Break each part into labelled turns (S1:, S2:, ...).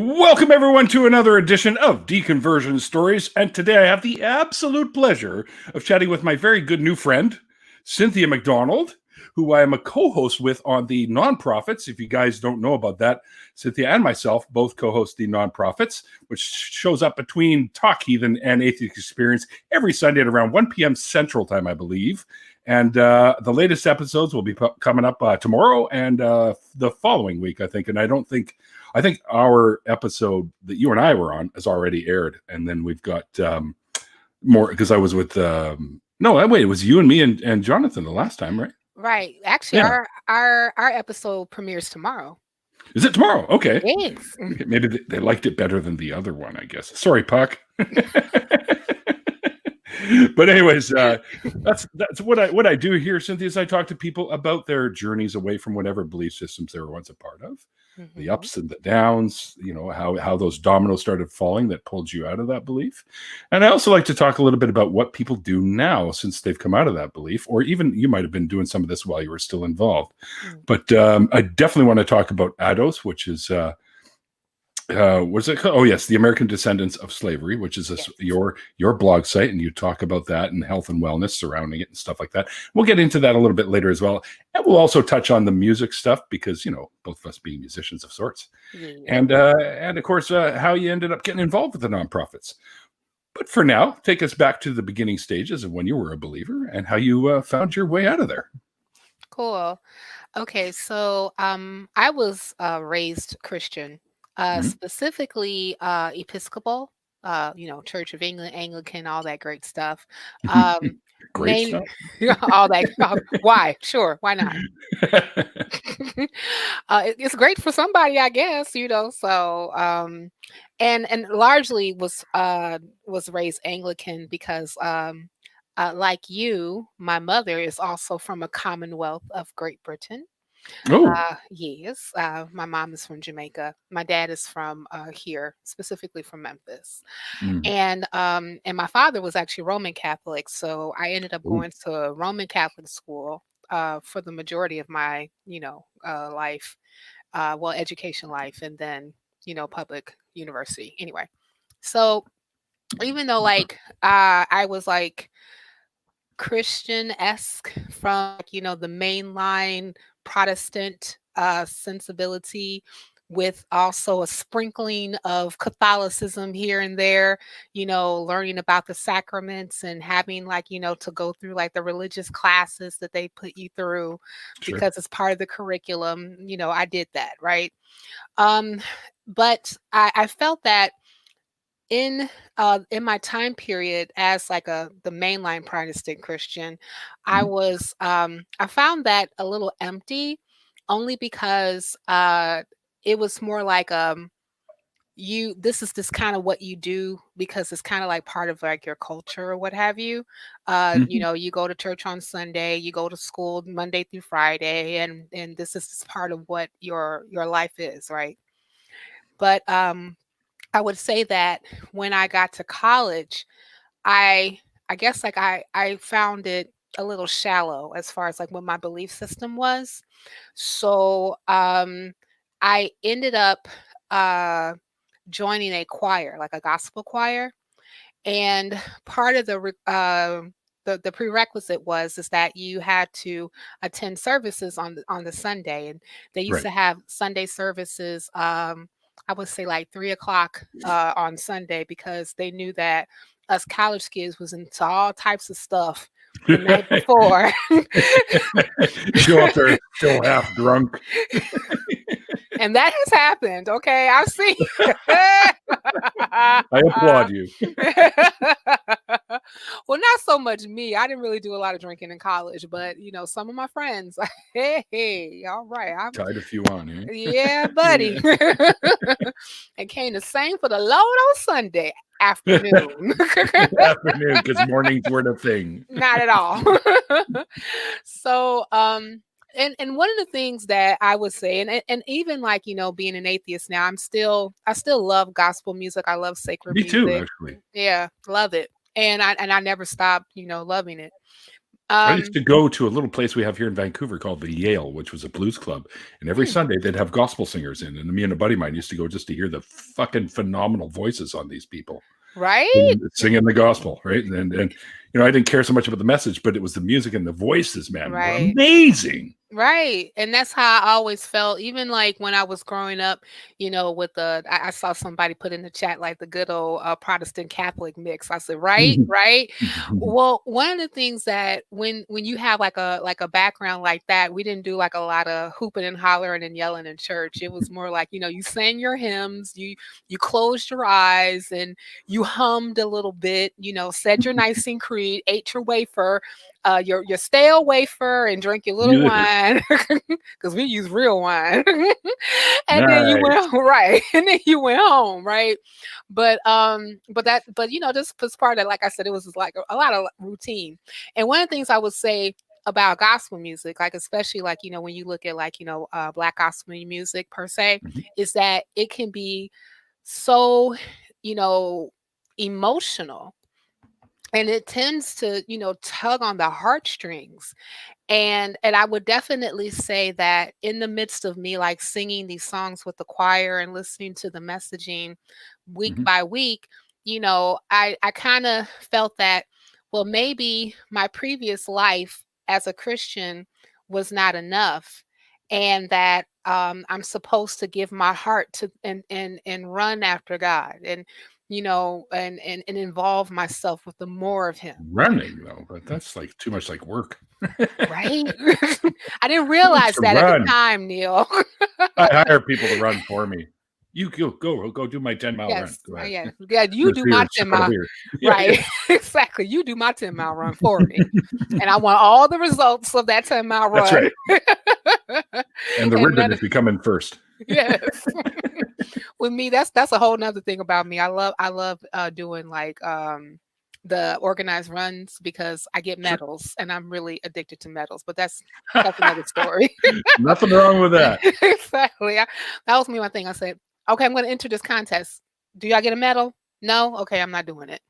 S1: Welcome, everyone, to another edition of Deconversion Stories. And today I have the absolute pleasure of chatting with my very good new friend, Cynthia McDonald, who I am a co-host with on the Nonprofits. If you guys don't know about that, Cynthia and myself both co-host the Nonprofits, which shows up between Talk Heathen and Atheist Experience every Sunday at around 1 p.m. Central Time, I believe. And the latest episodes will be coming up tomorrow and the following week, I think. And I think our episode that you and I were on has already aired. And then we've got more, because I was with, no, wait, it was you and me and Jonathan the last time, right?
S2: Right. Actually,
S1: Yeah.
S2: our episode premieres tomorrow.
S1: Is it tomorrow? Okay.
S2: Yes.
S1: Okay, maybe they liked it better than the other one, I guess. Sorry, Puck. But anyways, that's what I do here, Cynthia, is I talk to people about their journeys away from whatever belief systems they were once a part of, the ups and the downs, you know, how those dominoes started falling that pulled you out of that belief. And I also like to talk a little bit about what people do now since they've come out of that belief, or even you might have been doing some of this while you were still involved. But I definitely want to talk about ADOS, which is what's it called? Oh yes, the American Descendants of Slavery, which is your blog site, and you talk about that and health and wellness surrounding it and stuff like that. We'll get into that a little bit later as well, and we'll also touch on the music stuff because both of us being musicians of sorts, and of course how you ended up getting involved with the nonprofits. But for now, take us back to the beginning stages of when you were a believer and how you found your way out of there.
S2: Cool. Okay, so I was raised Christian. Specifically Episcopal, Church of England, Anglican, all that great stuff.
S1: Great stuff.
S2: All that. Why? Sure, why not? It's great for somebody, I guess. So and largely was raised Anglican because like you, my mother is also from a Commonwealth of Great Britain.
S1: Oh,
S2: Yes. My mom is from Jamaica. My dad is from here, specifically from Memphis. And my father was actually Roman Catholic. So I ended up going to a Roman Catholic school for the majority of my, life, education life, and then, public university. Anyway, so even though I was Christian-esque from the mainline Protestant sensibility with also a sprinkling of Catholicism here and there, learning about the sacraments and having to go through the religious classes that they put you through because it's part of the curriculum. I did that, right? But I felt that in my time period as the mainline Protestant Christian, I was I found that a little empty, only because it was more this is just kind of what you do because it's kind of part of your culture or what have you. You go to church on Sunday, you go to school Monday through Friday, and this is just part of what your life is, right? But I would say that when I got to college, I guess I found it a little shallow as far as what my belief system was. So I ended up joining a choir, like a gospel choir, and part of the prerequisite is that you had to attend services on the Sunday, and they used to have Sunday services. I would say 3:00 on Sunday because they knew that us college kids was into all types of stuff the night before.
S1: Show up there still half drunk.
S2: And that has happened. Okay, I've seen.
S1: I applaud you.
S2: Well, not so much me. I didn't really do a lot of drinking in college, but some of my friends, hey, all right.
S1: Tied a few on, eh?
S2: Yeah, buddy. And came to sing for the Lord on Sunday afternoon.
S1: Afternoon, because mornings weren't a thing.
S2: Not at all. So, and one of the things that I would say, and even being an atheist now, I still love gospel music. I love sacred music.
S1: Me too, actually.
S2: Yeah, love it. And I never stopped, loving it.
S1: I used to go to a little place we have here in Vancouver called the Yale, which was a blues club. And every Sunday they'd have gospel singers in. And me and a buddy of mine used to go just to hear the fucking phenomenal voices on these people.
S2: Right?
S1: Singing the gospel, right? And I didn't care so much about the message, but it was the music and the voices, man, were amazing.
S2: Right. And that's how I always felt, even like when I was growing up, with I saw somebody put in the chat like the good old Protestant Catholic mix. I said, right, right. Well, one of the things that when you have like a background like that, we didn't do like a lot of hooping and hollering and yelling in church. It was more like, you sang your hymns, you closed your eyes and you hummed a little bit, said your Nicene Creed, ate your wafer, your stale wafer, and drink your little wine, because we use real wine. And then you went right, and then you went home, right? But this was part of, like I said, it was like a lot of routine. And one of the things I would say about gospel music, like especially like when you look at like Black gospel music per se, is that it can be so emotional. And it tends to, tug on the heartstrings. And I would definitely say that in the midst of me like singing these songs with the choir and listening to the messaging week by week, I kind of felt that, well, maybe my previous life as a Christian was not enough, and that I'm supposed to give my heart to and run after God, and and involve myself with the more of him.
S1: Running though, but that's like too much like work.
S2: Right? I didn't realize that at the time, Neil.
S1: I hire people to run for me. You go do my 10-mile run. Go ahead.
S2: Yeah, you do my 10-mile. Right. Exactly. You do my 10-mile run for me. And I want all the results of that 10-mile run.
S1: That's right. And the ribbon is becoming first.
S2: Yes. With me, that's a whole nother thing about me. I love doing like the organized runs because I get medals, and I'm really addicted to medals, but that's another story.
S1: Nothing wrong with that.
S2: Exactly. That was me, my thing. I said, okay, I'm going to enter this contest. Do y'all get a medal? No? Okay, I'm not doing it.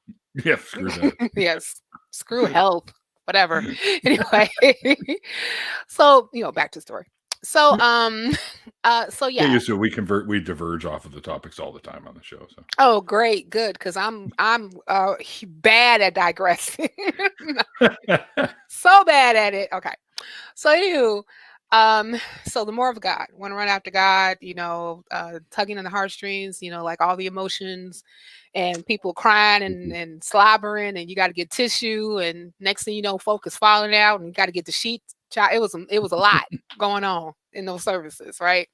S1: Yeah, screw that.
S2: Yes. Screw health. Whatever. Anyway. So, back to the story. So, so yeah.
S1: So we diverge off of the topics all the time on the show. So.
S2: Oh, great, good, because I'm bad at digressing. So bad at it. Okay, so anywho, so the more of God, want to run after God, tugging on the heartstrings, like all the emotions, and people crying and slobbering, and you got to get tissue, and next thing you know, folk is falling out, and you got to get the sheets. It was a lot going on in those services, right?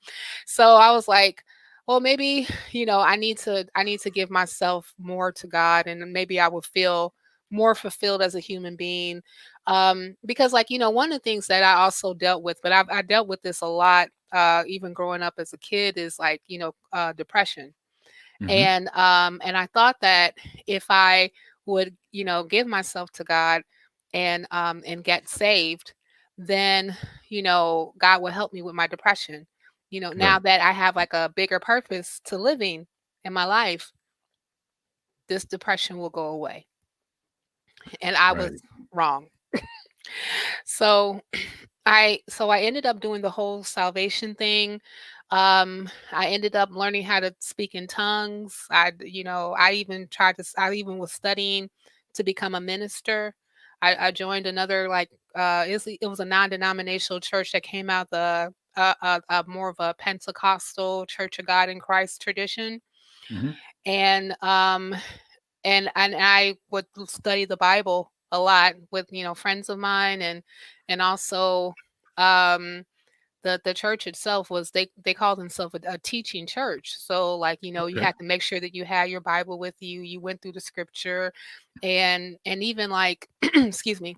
S2: So I was like, well, maybe I need to give myself more to God, and maybe I would feel more fulfilled as a human being, because like one of the things that I also dealt with, but I dealt with this a lot, even growing up as a kid, is like depression, and I thought that if I would give myself to God and get saved, then God will help me with my depression. Now that I have like a bigger purpose to living in my life, this depression will go away. And I was wrong. So I ended up doing the whole salvation thing. I ended up learning how to speak in tongues. I even was studying to become a minister. I joined another it was a non-denominational church that came out the more of a Pentecostal Church of God in Christ tradition, and I would study the Bible a lot with friends of mine, and also the church itself was they called themselves a teaching church. So like you had to make sure that you had your Bible with you. You went through the scripture, and even like excuse me,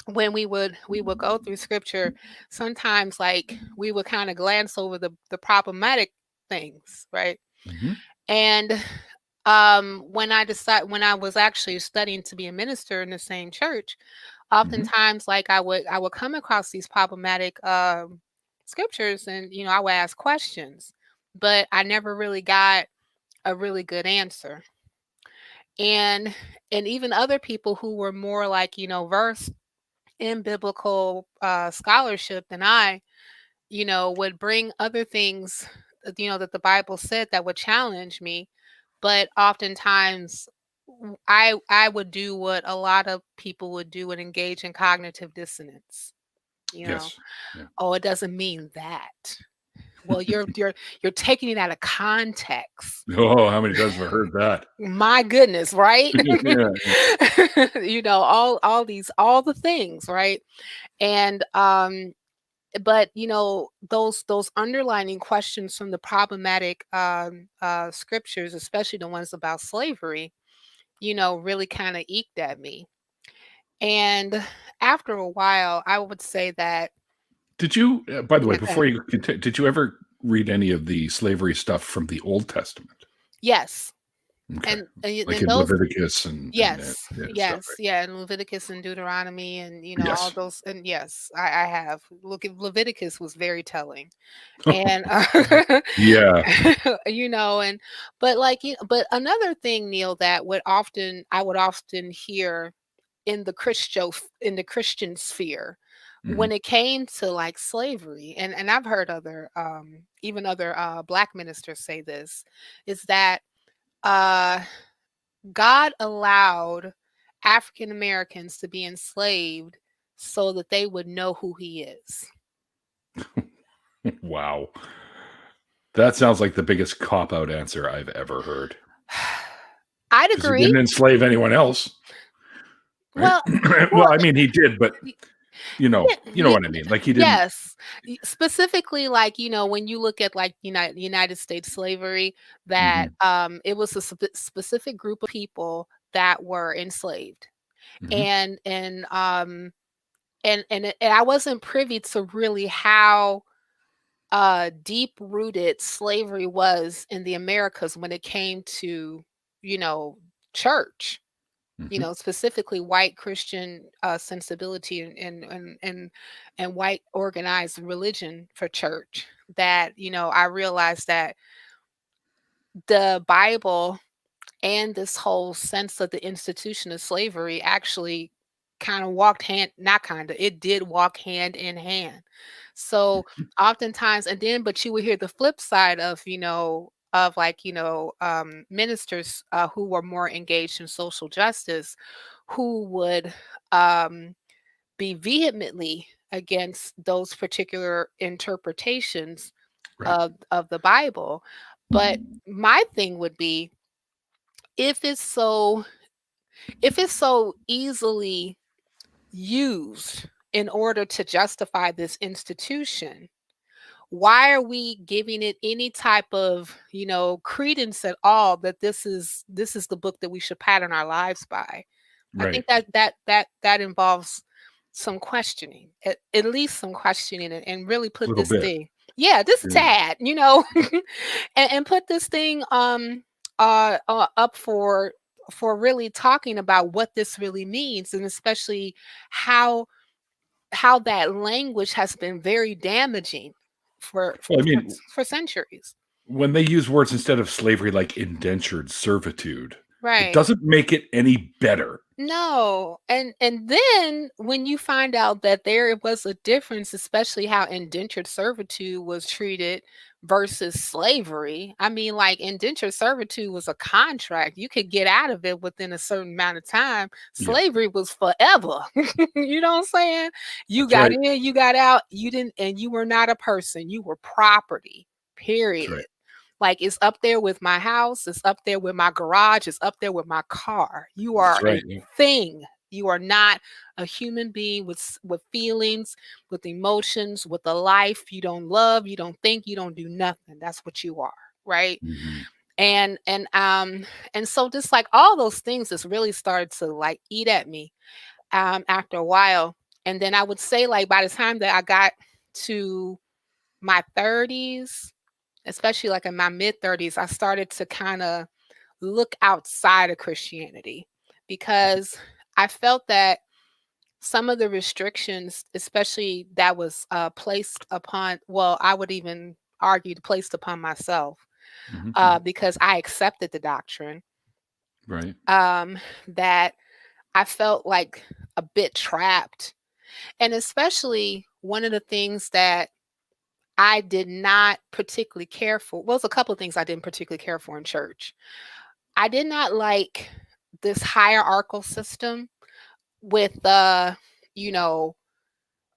S2: when we would go through scripture, sometimes like we would kind of glance over the problematic things, right? And when I was actually studying to be a minister in the same church, oftentimes like I would come across these problematic scriptures, and I would ask questions, but I never really got a really good answer. And even other people who were more like versed in biblical scholarship than I, would bring other things, that the Bible said that would challenge me. But oftentimes, I would do what a lot of people would do and engage in cognitive dissonance.
S1: Yes. Yeah.
S2: Oh, it doesn't mean that. Well, you're taking it out of context.
S1: Oh, how many times have I heard that?
S2: My goodness, right?
S1: Yeah.
S2: All the things, right? And but those underlining questions from the problematic scriptures, especially the ones about slavery, really kind of eked at me. And after a while, I would say that.
S1: Did you, by the way,
S2: Yeah, go
S1: before
S2: ahead.
S1: you continue, did you ever read any of the slavery stuff from the Old Testament?
S2: Yes.
S1: Okay. Like
S2: And
S1: in
S2: those.
S1: Leviticus and
S2: Yes,
S1: yeah, stuff,
S2: yes, yeah, and Leviticus and Deuteronomy and
S1: right?
S2: all
S1: Yes.
S2: those, and yes, I have. Look, at Leviticus was very telling. And
S1: Yeah.
S2: and but like but another thing, Neil, that I would often hear in the Christian sphere
S1: Mhm.
S2: when it came to like slavery, and I've heard other even other black ministers say this, is that uh God allowed African Americans to be enslaved so that they would know who he is.
S1: Wow. That sounds like the biggest cop-out answer I've ever heard.
S2: I'd
S1: Because he
S2: agree.
S1: didn't enslave anyone else, right?
S2: Well,
S1: Well,
S2: well,
S1: I mean, he did, but
S2: y-
S1: you know
S2: yeah,
S1: what I mean. Like he didn't.
S2: yes. Specifically, like, when you look at like United States slavery, that
S1: Mhm.
S2: it was a specific group of people that were enslaved.
S1: Mhm.
S2: And I wasn't privy to really how deep rooted slavery was in the Americas when it came to, you know, church,
S1: Mhm.
S2: specifically white Christian sensibility and white organized religion for church. That, I realized that the Bible and this whole sense of the institution of slavery actually kind of walked hand not kind of it did walk hand in hand. So
S1: Mhm.
S2: oftentimes, and then but you would hear the flip side of, like, ministers who were more engaged in social justice, who would um be vehemently against those particular interpretations
S1: Right.
S2: of the Bible. But my thing would be, if it's so if it's so easily used in order to justify this institution, why are we giving it any type of, credence at all, that this is the book that we should pattern our lives by? I
S1: Right.
S2: think that involves some questioning, at least some questioning, and really
S1: A
S2: put
S1: little
S2: this
S1: bit.
S2: thing, yeah, just a
S1: Yeah.
S2: tad, and put this thing up for really talking about what this really means, and especially how that language has been very damaging for
S1: Well,
S2: for
S1: I
S2: for,
S1: mean,
S2: for centuries.
S1: when they use words instead of slavery like indentured servitude, it
S2: Right.
S1: doesn't make it any better.
S2: No. And then when you find out that there was a difference, especially how indentured servitude was treated versus slavery. I mean, like, indentured servitude was a contract. You could get out of it within a certain amount of time.
S1: Yeah,
S2: Slavery was forever. You know what I'm saying? You
S1: that's
S2: got
S1: right.
S2: in, you got out, you didn't, and you were not a person. You were property.
S1: That's
S2: Period.
S1: right.
S2: Like, it's up there with my house, it's up there with my garage, it's up there with my car. You
S1: That's
S2: are a
S1: right. Yeah.
S2: thing. You are not a human being with feelings, with emotions, with a life. You don't love, you don't think, you don't do nothing. That's what you are, right?
S1: Mhm.
S2: And so just like all those things just really started to like eat at me after a while. And then I would say, like, by the time that I got to my 30s, especially like in my mid 30s, I started to kind of look outside of Christianity, because I felt that some of the restrictions, especially that was placed upon, well, I would even argue placed upon myself,
S1: Mhm. Mhm.
S2: because I accepted the doctrine,
S1: Right.
S2: um, that I felt like a bit trapped And especially one of the things that I did not particularly care for, well, there's a couple of things I didn't particularly care for in church. I did not like this hierarchical system with you know,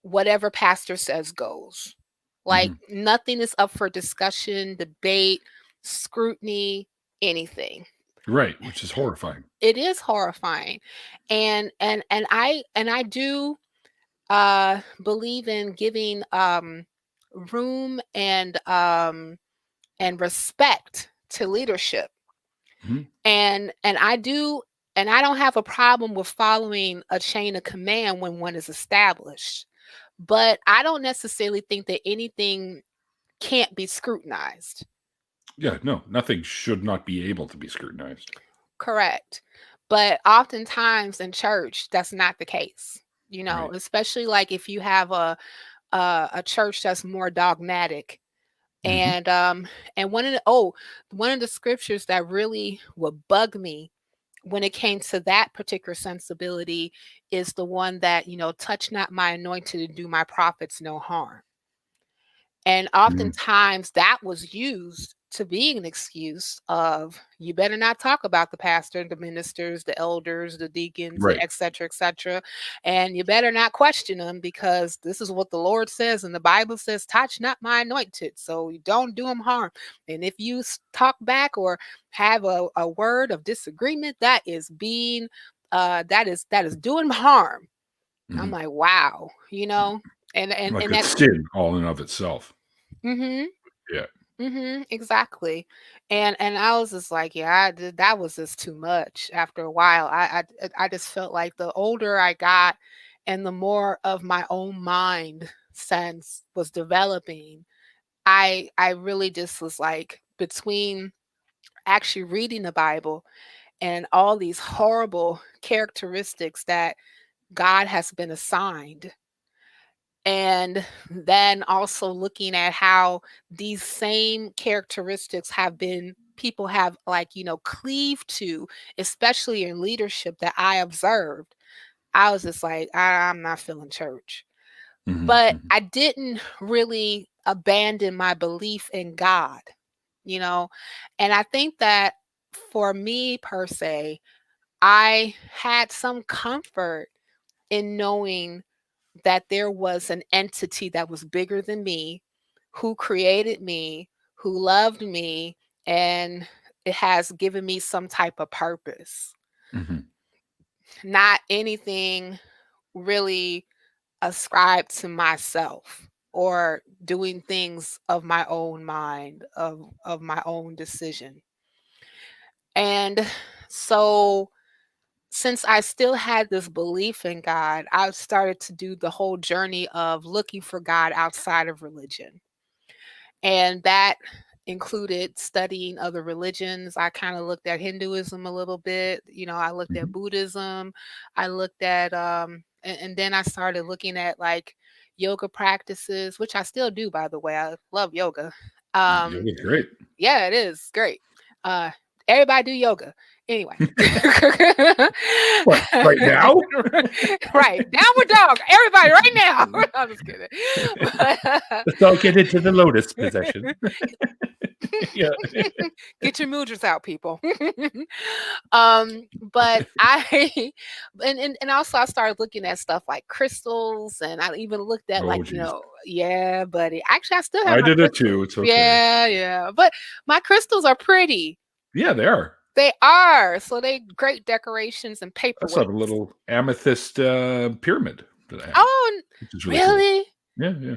S2: whatever pastor says goes. Like nothing is up for discussion, debate, scrutiny, anything.
S1: Right, which is horrifying.
S2: It is horrifying. And I do believe in giving room and respect to leadership.
S1: Mhm.
S2: And I do, and I don't have a problem with following a chain of command when one is established. But I don't necessarily think that anything can't be scrutinized.
S1: Yeah, no, nothing should not be able to be scrutinized.
S2: Correct. But oftentimes in church, that's not the case. You know,
S1: Right.
S2: especially like if you have a church that's more dogmatic.
S1: Mhm.
S2: And one of the scriptures that really would bug me when it came to that particular sensibility is the one that, you know, touch not my anointed and do my prophets no harm. And
S1: Mhm.
S2: oftentimes that was used to be an excuse of you better not talk about the pastor, the ministers, the elders, the deacons,
S1: Right.
S2: et cetera, et cetera. And you better not question them because this is what the Lord says. And the Bible says, touch not my anointed. So you don't do them harm. And if you talk back or have a word of disagreement, that is being that is doing harm. I'm
S1: Mhm.
S2: like, wow, you know,
S1: Like
S2: and
S1: a
S2: that's
S1: sin all in of itself.
S2: mm-hmm.
S1: Yeah.
S2: Exactly. And I was just like, yeah, that was just too much after a while. I just felt like the older I got and the more of my own mind sense was developing, I really just was like between actually reading the Bible and all these horrible characteristics that God has been assigned, and then also looking at how these same characteristics have been people have, like, you know, cleaved to, especially in leadership that I observed. I was just like, I'm not feeling church.
S1: Mhm.
S2: But
S1: Mhm.
S2: I didn't really abandon my belief in God, you know. And I think that for me per se, I had some comfort in knowing that there was an entity that was bigger than me, who created me, who loved me, and it has given me some type of purpose.
S1: Mhm.
S2: Not anything really ascribed to myself or doing things of my own mind, of my own decision. And so since I still had this belief in God, I started to do the whole journey of looking for God outside of religion. And that included studying other religions. I kind of looked at Hinduism a little bit, you know, I looked at
S1: Mhm.
S2: Buddhism, I looked at and then I started looking at like yoga practices, which I still do, by the way. I love yoga. Um
S1: Yoga's great.
S2: yeah, it is great. Uh, everybody do yoga. Anyway.
S1: What, right now?
S2: Right. Downward dog. Everybody right now. I'm just kidding.
S1: Let's all get into the lotus possession. Yeah.
S2: Get your mudras out, people. But I and also I started looking at stuff like crystals, and I even looked at, like,
S1: Oh,
S2: you
S1: geez.
S2: know, yeah, buddy. Actually, I still have
S1: I
S2: my
S1: did it
S2: crystals.
S1: too. It's okay.
S2: Yeah, yeah. But my crystals are pretty.
S1: Yeah, they are.
S2: They are. So they great decorations and
S1: I saw the
S2: paperweights.
S1: little amethyst, pyramid that I have,
S2: Oh,
S1: which is really cool.
S2: really?
S1: Yeah, yeah.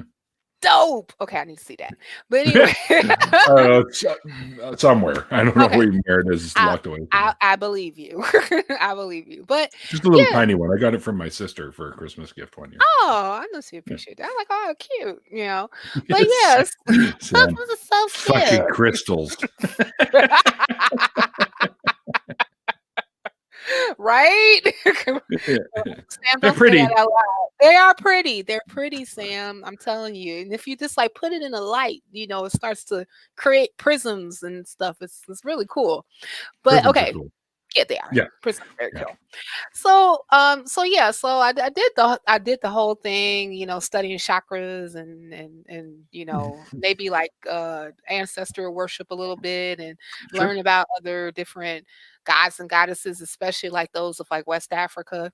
S2: Dope. Okay, I need to see that. But anyway.
S1: Somewhere. I don't know
S2: Okay.
S1: where it is. It's
S2: I
S1: locked away
S2: I
S1: somewhere.
S2: I believe you. I believe you. But
S1: Just a little
S2: yeah.
S1: tiny one. I got it from my sister for a Christmas gift one year.
S2: Oh, I know she
S1: Yeah.
S2: appreciate that. I'm like, oh, cute, you know. But
S1: Yes.
S2: yes, stuff
S1: Sam,
S2: is so
S1: fucking
S2: cute.
S1: crystals.
S2: Right?
S1: Yeah.
S2: Sam,
S1: They're
S2: don't say
S1: pretty.
S2: that out loud. They are pretty. They're pretty, Sam. I'm telling you. And if you just like put it in a light, you know, it starts to create prisms and stuff. It's really cool. But
S1: Prisms are
S2: okay,
S1: cool.
S2: Yeah, they are
S1: Yeah,
S2: very
S1: yeah.
S2: cool. So yeah, so I did the whole thing, studying chakras and maybe like ancestral worship a little bit and
S1: Sure.
S2: learn about other different gods and goddesses, especially like those of like West Africa.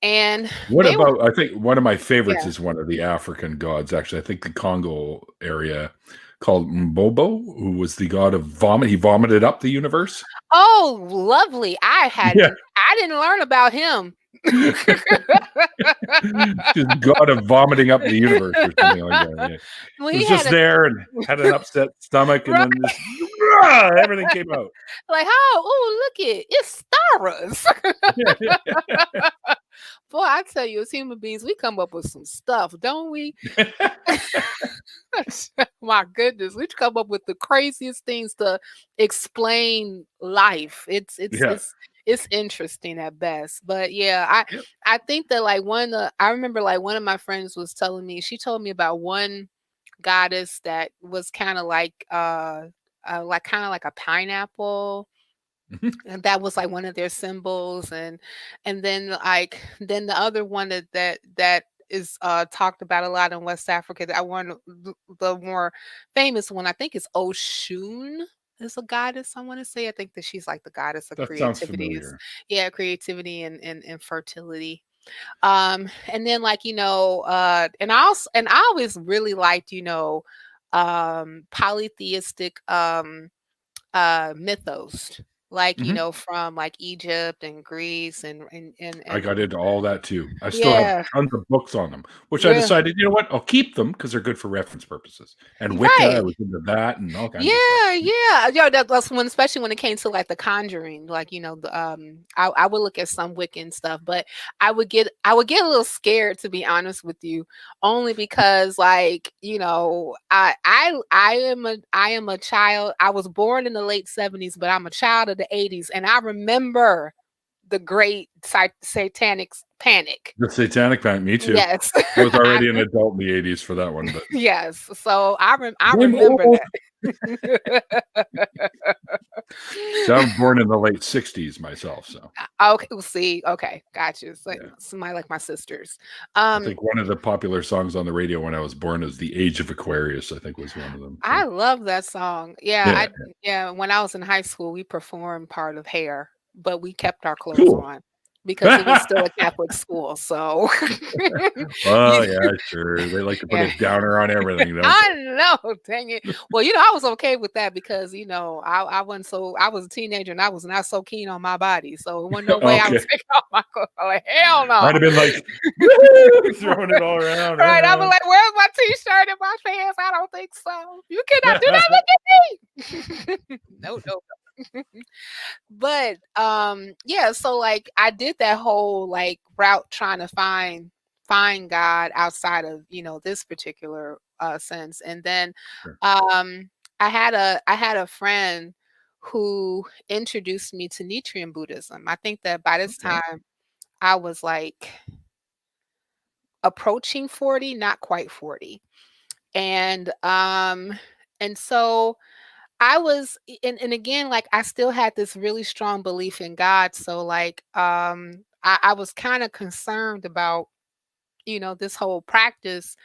S2: And
S1: What
S2: they were
S1: about, I think one of my favorites
S2: yeah.
S1: is one of the African gods, actually. I think the Congo area, called Mbobo, who was the god of vomit. He vomited up the universe.
S2: Oh, lovely.
S1: Yeah.
S2: I didn't learn about him.
S1: Just god of vomiting up the universe or something like that. Yeah.
S2: Well,
S1: It was
S2: he had
S1: just
S2: a
S1: there and had an upset stomach, and
S2: right.
S1: then just everything came out.
S2: Like, oh, look it's stars.
S1: Yeah, yeah.
S2: Boy, I tell you, as human beings, we come up with some stuff, don't we? My goodness, we come up with the craziest things to explain life.
S1: Yeah.
S2: It's interesting at best. But yeah,
S1: Yep.
S2: I think that like I remember like one of my friends was telling me, she told me about one goddess that was kind of like a pineapple,
S1: Mhm.
S2: and that was like one of their symbols. And then then the other one that is talked about a lot in West Africa, that I want the more famous one, I think, is Oshun, is a goddess, I want to say. I think that she's like the goddess of
S1: That sounds
S2: creativity, is
S1: familiar.
S2: yeah, creativity and fertility. And then like, and I always really liked, polytheistic mythos, like,
S1: Mhm.
S2: from like Egypt and Greece
S1: I got
S2: and
S1: into all that too. I still have
S2: yeah,
S1: tons of books on them, which I
S2: real
S1: decided, you know what? I'll keep them because they're good for reference purposes. And Wicca, I
S2: right.
S1: was into that and all kinds of stuff.
S2: Yeah, yeah. Yeah, that's when, especially when it came to like the conjuring, like, I would look at some Wiccan stuff, but I would get a little scared, to be honest with you, only because like, I am a child. I was born in the late 70s, but I'm a child of the 80s, and I remember the great satanic panic.
S1: The Satanic Panic, me too.
S2: Yes.
S1: I was already an adult in the 80s for that one, but
S2: Yes. So I
S1: I'm
S2: remember
S1: old.
S2: that.
S1: So I'm born in the late 60s myself, so
S2: Okay, well, see, okay, got you. It's like
S1: yeah.
S2: somebody like my sisters.
S1: I
S2: Um,
S1: think one of the popular songs on the radio when I was born is "The Age of Aquarius," I think was one of them,
S2: I
S1: so
S2: love that song. Yeah,
S1: yeah,
S2: yeah, when I was in high school, we performed part of Hair, but we kept our clothes
S1: cool.
S2: on because it was still a Catholic school. So
S1: Well,
S2: you
S1: yeah, sure. They like to put a
S2: yeah.
S1: downer on everything, don't
S2: I
S1: they?
S2: know, dang it. Well, I was okay with that because, I wasn't I was a teenager and I was not so keen on my body. So there wasn't no way I
S1: Okay.
S2: was taking off my clothes. Like, hell
S1: I'd
S2: no.
S1: have been like, "Woo!" Throwing it all around,
S2: Right. I was
S1: uh-huh.
S2: like, where's my t-shirt and my pants? I don't think so. You cannot do not look at me. No, no. But yeah, so like I did that whole like route trying to find God outside of, this particular sense. And then
S1: Sure.
S2: I had a friend who introduced me to Nichiren Buddhism. I think that by this
S1: Okay.
S2: time I was like approaching 40, not quite 40. And so and again, like I still had this really strong belief in God. So like I was kind of concerned about, this whole practice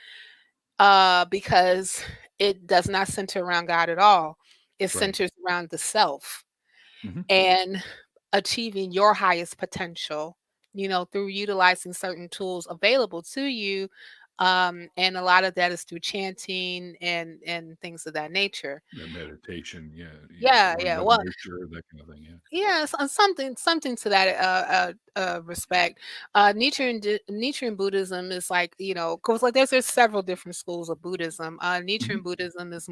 S2: because it does not center around God at all. It
S1: Right.
S2: centers around the self
S1: Mhm.
S2: and achieving your highest potential, through utilizing certain tools available to you. And a lot of that is through chanting and things of that nature.
S1: Yeah, meditation, yeah,
S2: Yeah,
S1: going
S2: yeah.
S1: by
S2: Well,
S1: nurture, that kind of thing, yeah.
S2: yeah, something to that respect. Nichiren Buddhism is like, because like there's several different schools of Buddhism.
S1: Mhm.
S2: Nichiren Buddhism is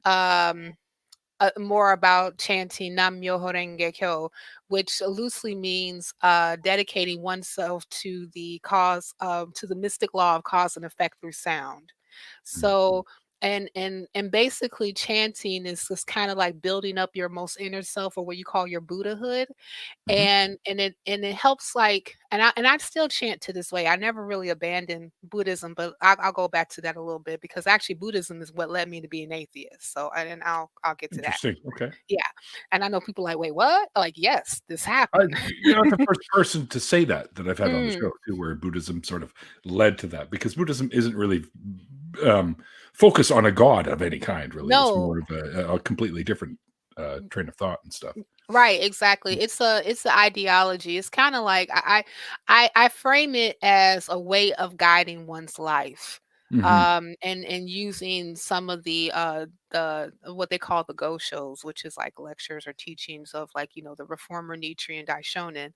S2: um more about chanting Nam Myoho Renge Kyo, which loosely means dedicating oneself to the mystic law of cause and effect through sound.
S1: Mhm.
S2: So and basically chanting is just kind of like building up your most inner self, or what you call your Buddhahood.
S1: Mhm.
S2: And it helps, like, and I still chant to this way. I never really abandoned Buddhism, but I'll go back to that a little bit, because actually Buddhism is what led me to be an atheist. So, and I'll get to that.
S1: Interesting. Okay.
S2: Yeah. And I know people like, wait, what? Like, yes, this happened.
S1: You're not the first person to say that I've had on the
S2: Mm,
S1: show too, where Buddhism sort of led to that, because Buddhism isn't really focused on a god of any kind. Really, it's
S2: no.
S1: more of a completely different train of thought and stuff.
S2: Right, exactly. It's an ideology. It's kind of like I frame it as a way of guiding one's life.
S1: Hmm.
S2: And using some of the what they call the go shows, which is like lectures or teachings of, like, the reformer Nietzsche and Daishonin,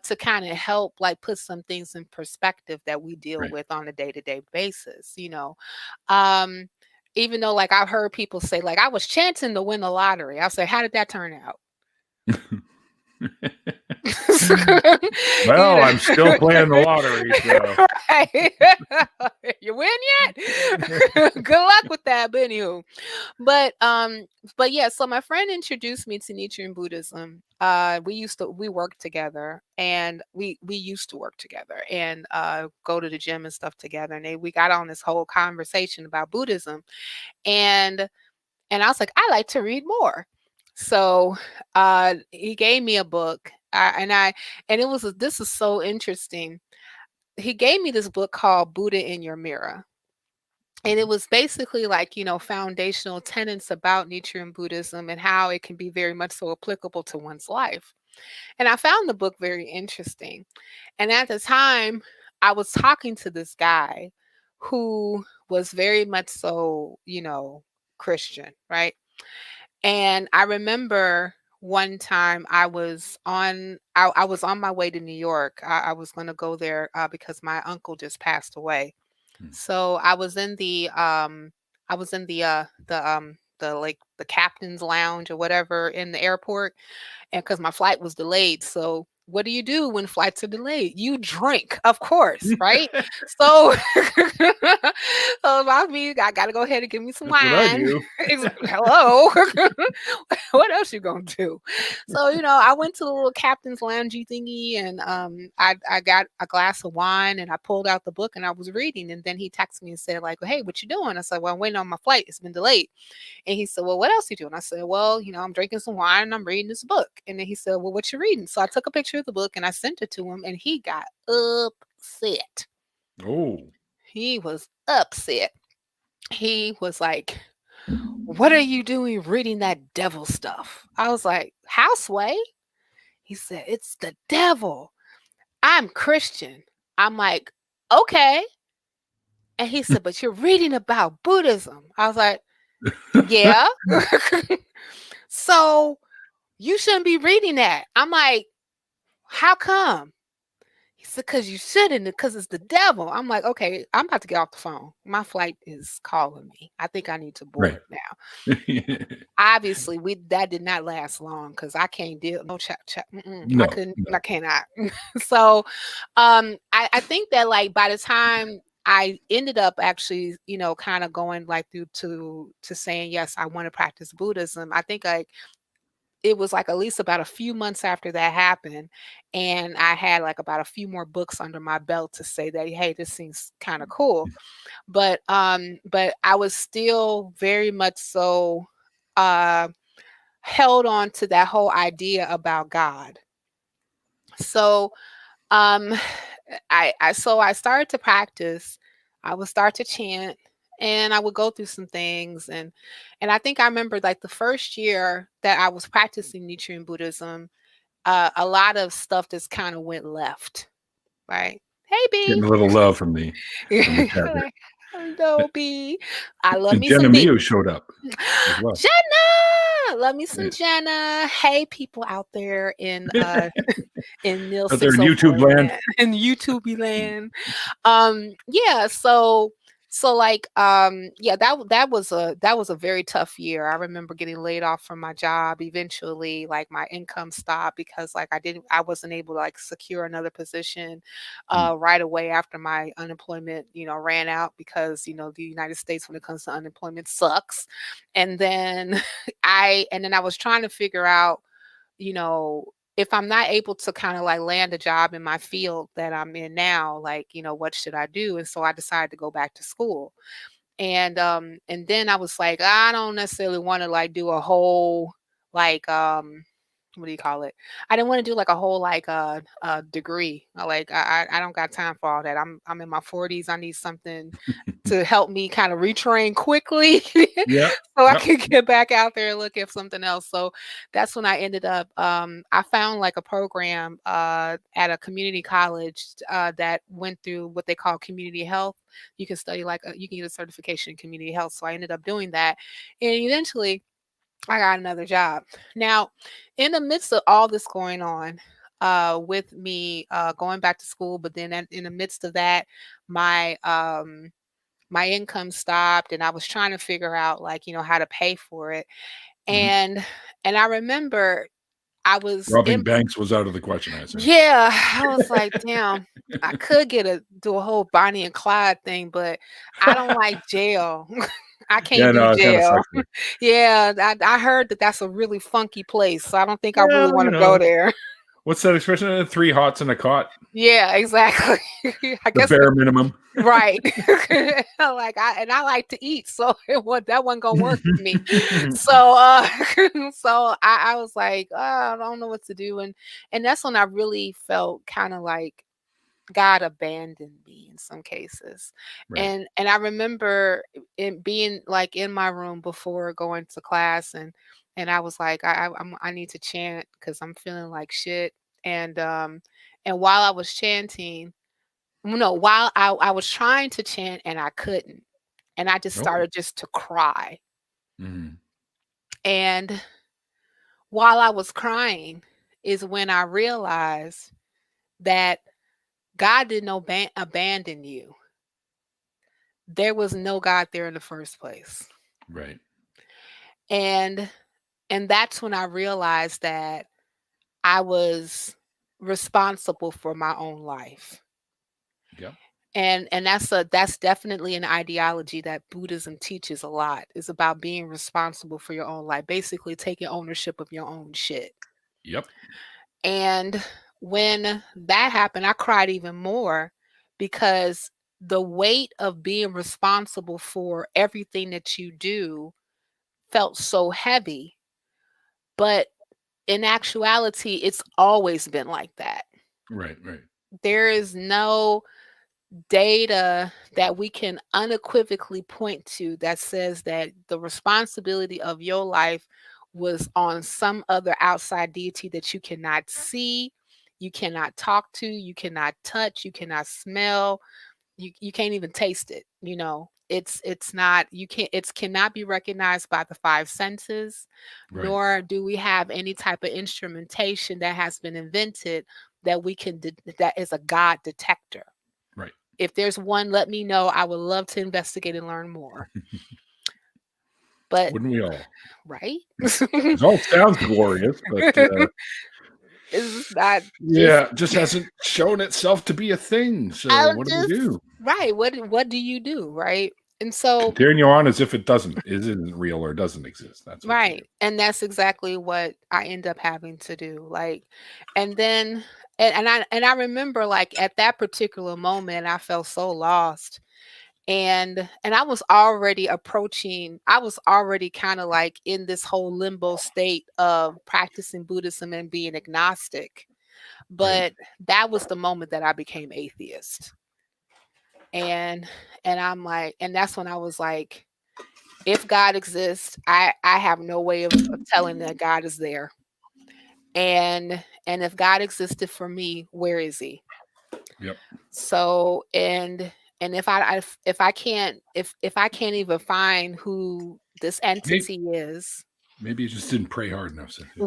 S2: to kind of help, like, put some things in perspective that we deal
S1: Right.
S2: with on a day-to-day basis. Um even though, like, I've heard people say, like, I was chanting to win the lottery. I'll say, how did that turn out? You
S1: Well,
S2: know.
S1: I'm still playing the lottery, so
S2: Right. You win yet? Good luck with that. But anywho, but yeah. So my friend introduced me to Nietzsche and Buddhism. We worked together, and we used to work together, and go to the gym and stuff together. And we got on this whole conversation about Buddhism, and I was like, I like to read more. So he gave me a book, and it was this is so interesting. He gave me this book called Buddha in Your Mirror. And it was basically like, foundational tenets about Nietzsche and Buddhism, and how it can be very much so applicable to one's life. And I found the book very interesting. And at the time, I was talking to this guy who was very much so, Christian, right? And I remember one time I was on my way to New York. I was going to go there because my uncle just passed away.
S1: Hmm.
S2: So I was in the like the captain's lounge or whatever in the airport, and because my flight was delayed. So what do you do when flights are delayed? You drink, of course, right? So, so I gotta go ahead and give me some
S1: That's what I
S2: wine.
S1: do.
S2: Hello, what else you gonna do? So, I went to the little captain's loungy thingy, and I got a glass of wine, and I pulled out the book, and I was reading. And then he texted me and said, like, hey, what you doing? I said, well, I'm waiting on my flight. It's been delayed. And he said, well, what else you doing? I said, well, I'm drinking some wine and I'm reading this book. And then he said, well, what you reading? So I took a picture of the book and I sent it to him, and he got upset.
S1: Oh.
S2: He was upset. He was like, what are you doing reading that devil stuff? I was like, Houseway? He said, it's the devil. I'm Christian. I'm like, okay. And he said, but you're reading about Buddhism. I was like, yeah. So you shouldn't be reading that. I'm like, how come? He said, because you shouldn't, because it's the devil. I'm like, okay, I'm about to get off the phone. My flight is calling me. I think I need to board
S1: Right.
S2: now. Obviously, that did not last long, because I can't deal. No chat.
S1: No,
S2: I couldn't.
S1: no.
S2: I cannot. So, I think that, like, by the time I ended up actually, kind of going like through to saying yes, I want to practice Buddhism. I think it was like at least about a few months after that happened, and I had like about a few more books under my belt to say that, hey, this seems kind of cool. But I was still very much so uh held on to that whole idea about God. So um I started to practice. I would start to chant, and I would go through some things, and I think I remember, like, the first year that I was practicing Nietzsche and Buddhism, a lot of stuff just kind of went left, right? Hey
S1: Getting
S2: B.
S1: a little love from the chat here.
S2: Like, hello B. I love
S1: And
S2: me
S1: Jenna
S2: some B.
S1: Mio showed up as well.
S2: Jenna, love me some
S1: Yeah.
S2: Jenna. Hey, people out there in Nil
S1: Out there in
S2: 604
S1: YouTube land.
S2: land, in YouTube land. Yeah, so So like yeah, that was a very tough year. I remember getting laid off from my job eventually. Like my income stopped because like I wasn't able to like secure another position
S1: Mm.
S2: right away after my unemployment, ran out, because the United States, when it comes to unemployment, sucks. And then I was trying to figure out, you know, if I'm not able to kind of like land a job in my field that I'm in now, like, what should I do? And so I decided to go back to school. And then I was like, I don't necessarily want to like do a whole like what do you call it? I didn't want to do like a whole like degree. I don't got time for all that. I'm in my 40s. I need something to help me kind of retrain quickly
S1: Yeah.
S2: so I
S1: Yep.
S2: can get back out there and look at something else. So that's when I ended up I found like a program at a community college that went through what they call community health. You can study like you can get a certification in community health. So I ended up doing that. And eventually I got another job. Now, in the midst of all this going on, with me going back to school, but then in the midst of that, my my income stopped, and I was trying to figure out like how to pay for it.
S1: Mhm.
S2: And I remember I was
S1: Robbing
S2: in.
S1: banks was out of the question, I assume.
S2: Yeah, I was like, damn, I could do a whole Bonnie and Clyde thing, but I don't like jail. I
S1: Yeah,
S2: can't do
S1: no, it kinda
S2: jail.
S1: sucks there.
S2: Yeah, I heard that that's a really funky place, so I don't think I really
S1: Well,
S2: want to go there.
S1: what's that expression? 3 hots and a cot,
S2: Yeah, exactly. I
S1: the
S2: guess
S1: bare minimum.
S2: right. I like to eat, so that wasn't gonna work with me. So so I was like, oh, I don't know what to do, and that's when I really felt kind of like God abandoned me in some cases.
S1: Right.
S2: And I remember it being like in my room before going to class, and I was like, I need to chant because I'm feeling like shit. And while I was chanting, no, while I was trying to chant and I couldn't. And I just
S1: Oh.
S2: started just to cry.
S1: Mhm.
S2: And while I was crying is when I realized that God didn't abandon you. There was no God there in the first place.
S1: Right.
S2: And and that's when I realized that I was responsible for my own life.
S1: Yep.
S2: And that's definitely an ideology that Buddhism teaches a lot. Is about being responsible for your own life, basically taking ownership of your own shit.
S1: Yep.
S2: And when that happened, I cried even more because the weight of being responsible for everything that you do felt so heavy. But in actuality, it's always been like that.
S1: Right, right.
S2: There is no data that we can unequivocally point to that says that the responsibility of your life was on some other outside deity that you cannot see, you cannot talk to, you cannot touch, you cannot smell, you can't even taste it. It's not, you can't, it cannot be recognized by the five senses,
S1: Right.
S2: nor do we have any type of instrumentation that has been invented that we can that is a God detector.
S1: Right.
S2: If there's one, let me know. I would love to investigate and learn more. But
S1: Wouldn't we all?
S2: right?
S1: It all sounds glorious, but,
S2: It's not just
S1: yeah, it just hasn't shown itself to be a thing, so
S2: I'm
S1: what do we
S2: just
S1: do?
S2: right. What do you do, right? And so
S1: Continue on as if it isn't real or doesn't exist. That's what you do.
S2: right. And that's exactly what I end up having to do. Like, and then and I remember like at that particular moment I felt so lost. And I was already kind of like in this whole limbo state of practicing Buddhism and being agnostic.
S1: Right.
S2: But that was the moment that I became atheist. And I'm like, and that's when I was like, if God exists, I have no way of telling that God is there. And if God existed for me, where is he?
S1: Yep.
S2: So and if I can't even find who this
S1: Maybe
S2: entity is,
S1: maybe you just didn't pray hard enough, Cynthia.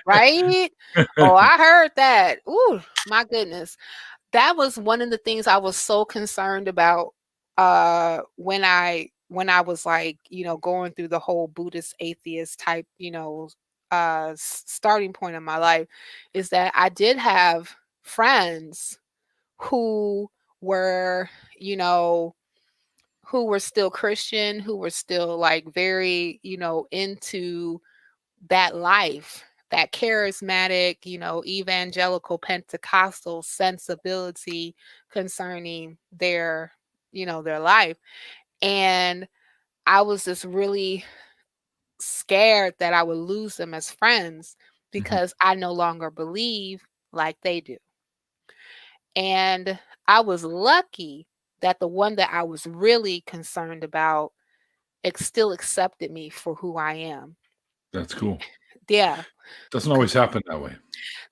S2: right? Oh, I heard that. Ooh, my goodness. That was one of the things I was so concerned about when I was like, going through the whole Buddhist atheist type, starting point in my life, is that I did have friends who were, you know, who were still Christian, who were still like very, into that life, that charismatic, evangelical Pentecostal sensibility concerning their life. And I was just really scared that I would lose them as friends
S1: Mhm.
S2: because I no longer believe like they do. And I was lucky that the one that I was really concerned about still accepted me for who I am.
S1: That's cool.
S2: Yeah,
S1: Doesn't always happen that way.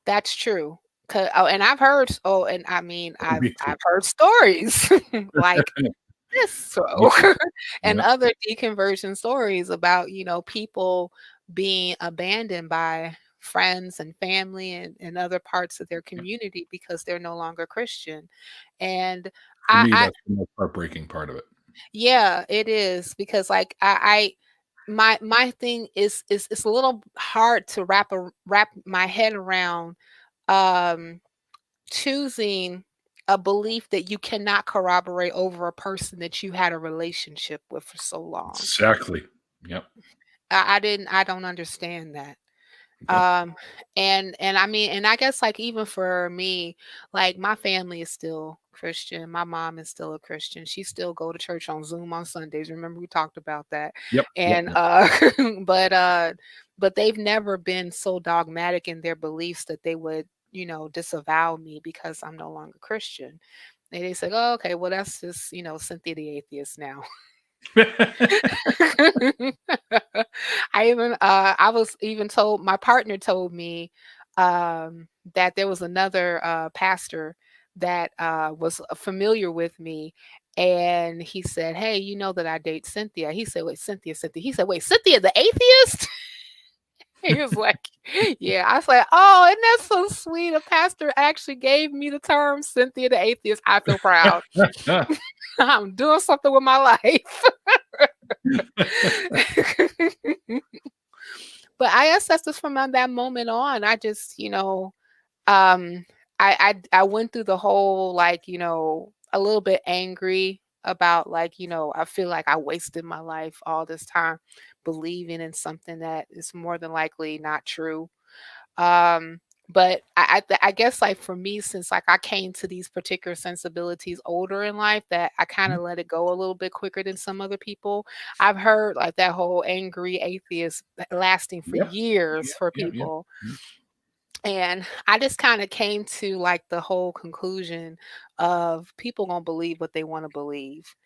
S2: that's true. And I've heard. Oh, and I mean,
S1: Me too.
S2: I've heard stories like this,
S1: Me
S2: so
S1: too.
S2: and
S1: Yeah.
S2: other deconversion stories about people being abandoned by friends and family and other parts of their community because they're no longer Christian. And
S1: For me,
S2: I
S1: that's the most heartbreaking part of it.
S2: yeah, it is because like my thing is it's a little hard to wrap my head around um choosing a belief that you cannot corroborate over a person that you had a relationship with for so long.
S1: Exactly. Yep.
S2: I don't understand that.
S1: Yep.
S2: Um, and I mean, and I guess like even for me, like my family is still Christian. My mom is still a Christian. She still go to church on Zoom on Sundays. Remember we talked about that.
S1: Yep. Yep.
S2: And
S1: Yep.
S2: but uh but they've never been so dogmatic in their beliefs that they would, disavow me because I'm no longer Christian. And they said, "Oh, okay, well that's just, Cynthia the atheist now." I was even told, my partner told me that there was another pastor that was familiar with me, and he said, "Hey, you know that I date Cynthia." He said, "Wait, Cynthia." He said, "Wait, Cynthia the atheist?" He was like, "Yeah." I was like, "Oh, isn't that so sweet? A pastor actually gave me the term Cynthia the atheist. I feel proud. I'm doing something with my life." But I guess that's just from that moment on. I just, um, I went through the whole like, a little bit angry about like, I feel like I wasted my life all this time believing in something that is more than likely not true. Um, but I guess like for me, since like I came to these particular sensibilities older in life, that I kind of let it go a little bit quicker than some other people. I've heard like that whole angry atheist lasting for
S1: Yep.
S2: years
S1: Yep.
S2: for
S1: Yep. Yep.
S2: people. And I just kind of came to like the whole conclusion of people gonna believe what they want to believe.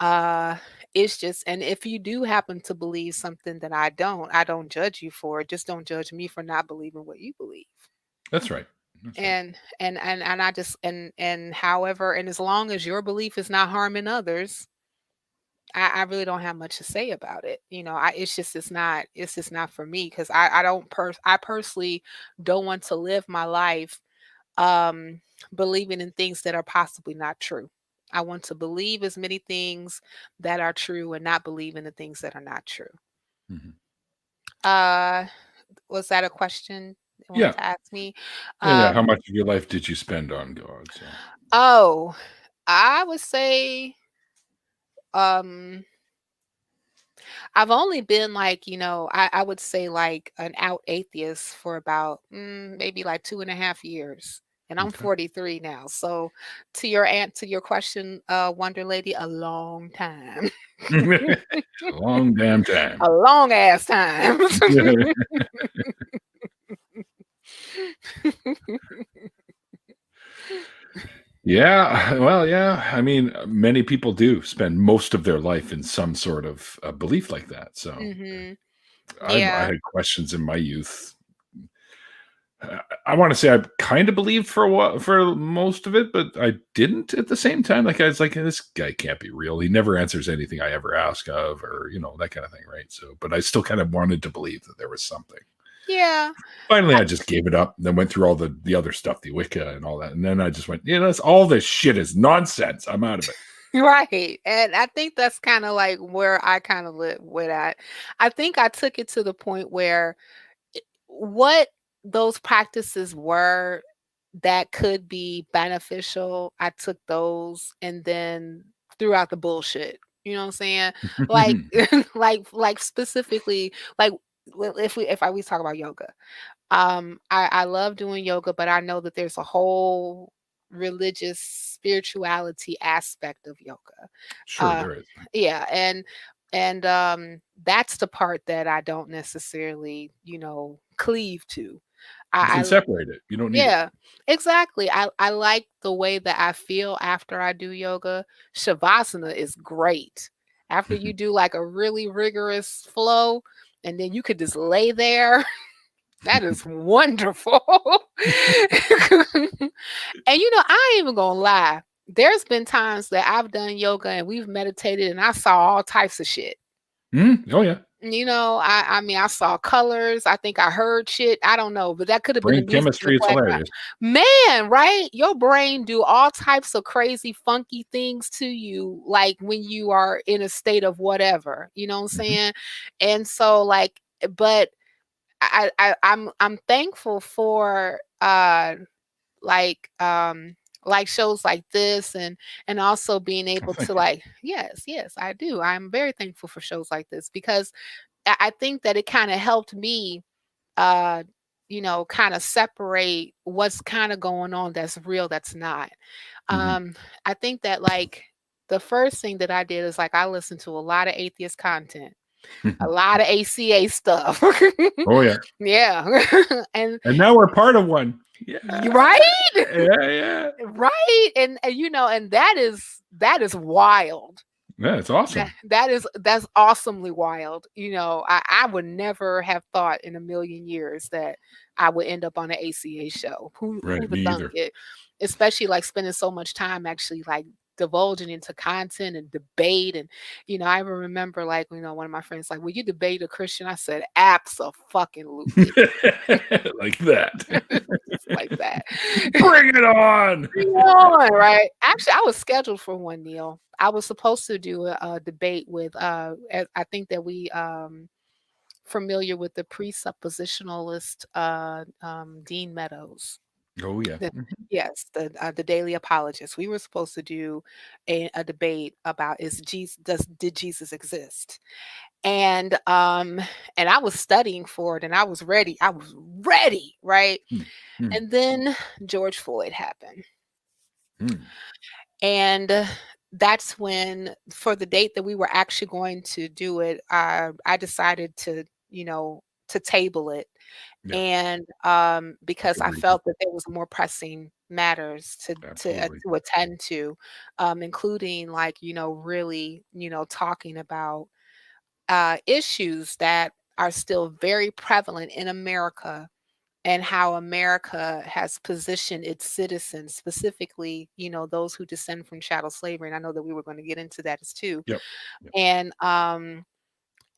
S2: Uh, it's just, and if you do happen to believe something that I don't judge you for it. Just don't judge me for not believing what you believe.
S1: That's right. That's right.
S2: And I just and however, and as long as your belief is not harming others, I really don't have much to say about it. It's just not for me because I personally don't want to live my life um believing in things that are possibly not true. I want to believe as many things that are true and not believe in the things that are not true.
S1: Mhm.
S2: Uh was that a question you wanted
S1: Yeah.
S2: to ask me?
S1: Yeah. Yeah. How
S2: Um
S1: much of your life did you spend on God? So.
S2: oh, I would say um I've only been like, I would say like an out atheist for about maybe like 2.5 years. And I'm
S1: Okay.
S2: 43 now. So to your question, Wonder Lady, a long time.
S1: A long damn time.
S2: A long ass time.
S1: Yeah, well, yeah. I mean, many people do spend most of their life in some sort of a belief like that. So
S2: Hmm.
S1: I
S2: Yeah.
S1: had questions in my youth. I want to say I kind of believed for a while, for most of it, but I didn't at the same time. Like I was like, this guy can't be real. He never answers anything I ever ask of, or that kind of thing, right? So, but I still kind of wanted to believe that there was something.
S2: Yeah.
S1: Finally, I just gave it up. And then went through all the other stuff, the Wicca and all that, and then I just went, that's all this shit is nonsense. I'm out of it.
S2: Right. And I think that's kind of like where I kind of live with that. I think I took it to the point where what those practices were that could be beneficial, I took those and then threw out the bullshit. You know what I'm saying? Like like specifically like if I we talk about yoga. I love doing yoga, but I know that there's a whole religious spirituality aspect of yoga.
S1: Sure,
S2: Uh,
S1: there is.
S2: yeah, and that's the part that I don't necessarily, cleave to.
S1: You
S2: I
S1: can separate it. You don't need it.
S2: yeah, exactly. I like the way that I feel after I do yoga. Shavasana is great. After you do like a really rigorous flow, and then you could just lay there. That is wonderful. And I ain't even gonna lie. There's been times that I've done yoga and we've meditated and I saw all types of shit.
S1: Oh yeah.
S2: I mean, I saw colors. I think I heard shit. I don't know, but that could have been the
S1: Brain
S2: music in the
S1: chemistry is
S2: background.
S1: hilarious.
S2: Man, right? Your brain do all types of crazy, funky things to you, like when you are in a state of whatever. You know what I'm
S1: Mhm.
S2: saying? And so, like, but I'm thankful for like like shows like this and also being
S1: Oh,
S2: able to
S1: thank you.
S2: like yes I do. I'm very thankful for shows like this because I think that it kind of helped me uh kind of separate what's kind of going on that's real that's not.
S1: Mhm.
S2: um I think that like the first thing that I did is like I listened to a lot of atheist content, a lot of ACA stuff.
S1: Oh yeah.
S2: Yeah. And
S1: And now we're part of one. Yeah.
S2: right?
S1: Yeah, yeah.
S2: Right. And and that is wild.
S1: Yeah, it's
S2: That
S1: awesome.
S2: that's awesomely wild. I would never have thought in a million years that I would end up on an ACA show. Who'd
S1: Right,
S2: have
S1: me
S2: thunk
S1: either.
S2: it? Especially like spending so much time actually like divulging into content and debate. And I even remember like, one of my friends like, will you debate a Christian? I said, absolutely.
S1: Like that.
S2: Just like that.
S1: Bring it on.
S2: Bring it on, right? Actually, I was scheduled for one, Neil. I was supposed to do a debate with I think that we familiar with the presuppositionalist Dean Meadows.
S1: Oh yeah.
S2: The, yes, the Daily Apologist. We were supposed to do a debate about is Jesus did Jesus exist? And I was studying for it and I was ready. I was ready, right?
S1: Mm, mm,
S2: And then George Floyd happened.
S1: mm.
S2: And that's when, for the date that we were actually going to do it, I decided to table it.
S1: Yeah,
S2: And because
S1: good
S2: I
S1: reason.
S2: felt that there was more pressing matters
S1: Absolutely.
S2: to attend to, including like, really, talking about issues that are still very prevalent in America and how America has positioned its citizens, specifically, those who descend from chattel slavery. And I know that we were going to get into that as too.
S1: Yep. Yep.
S2: And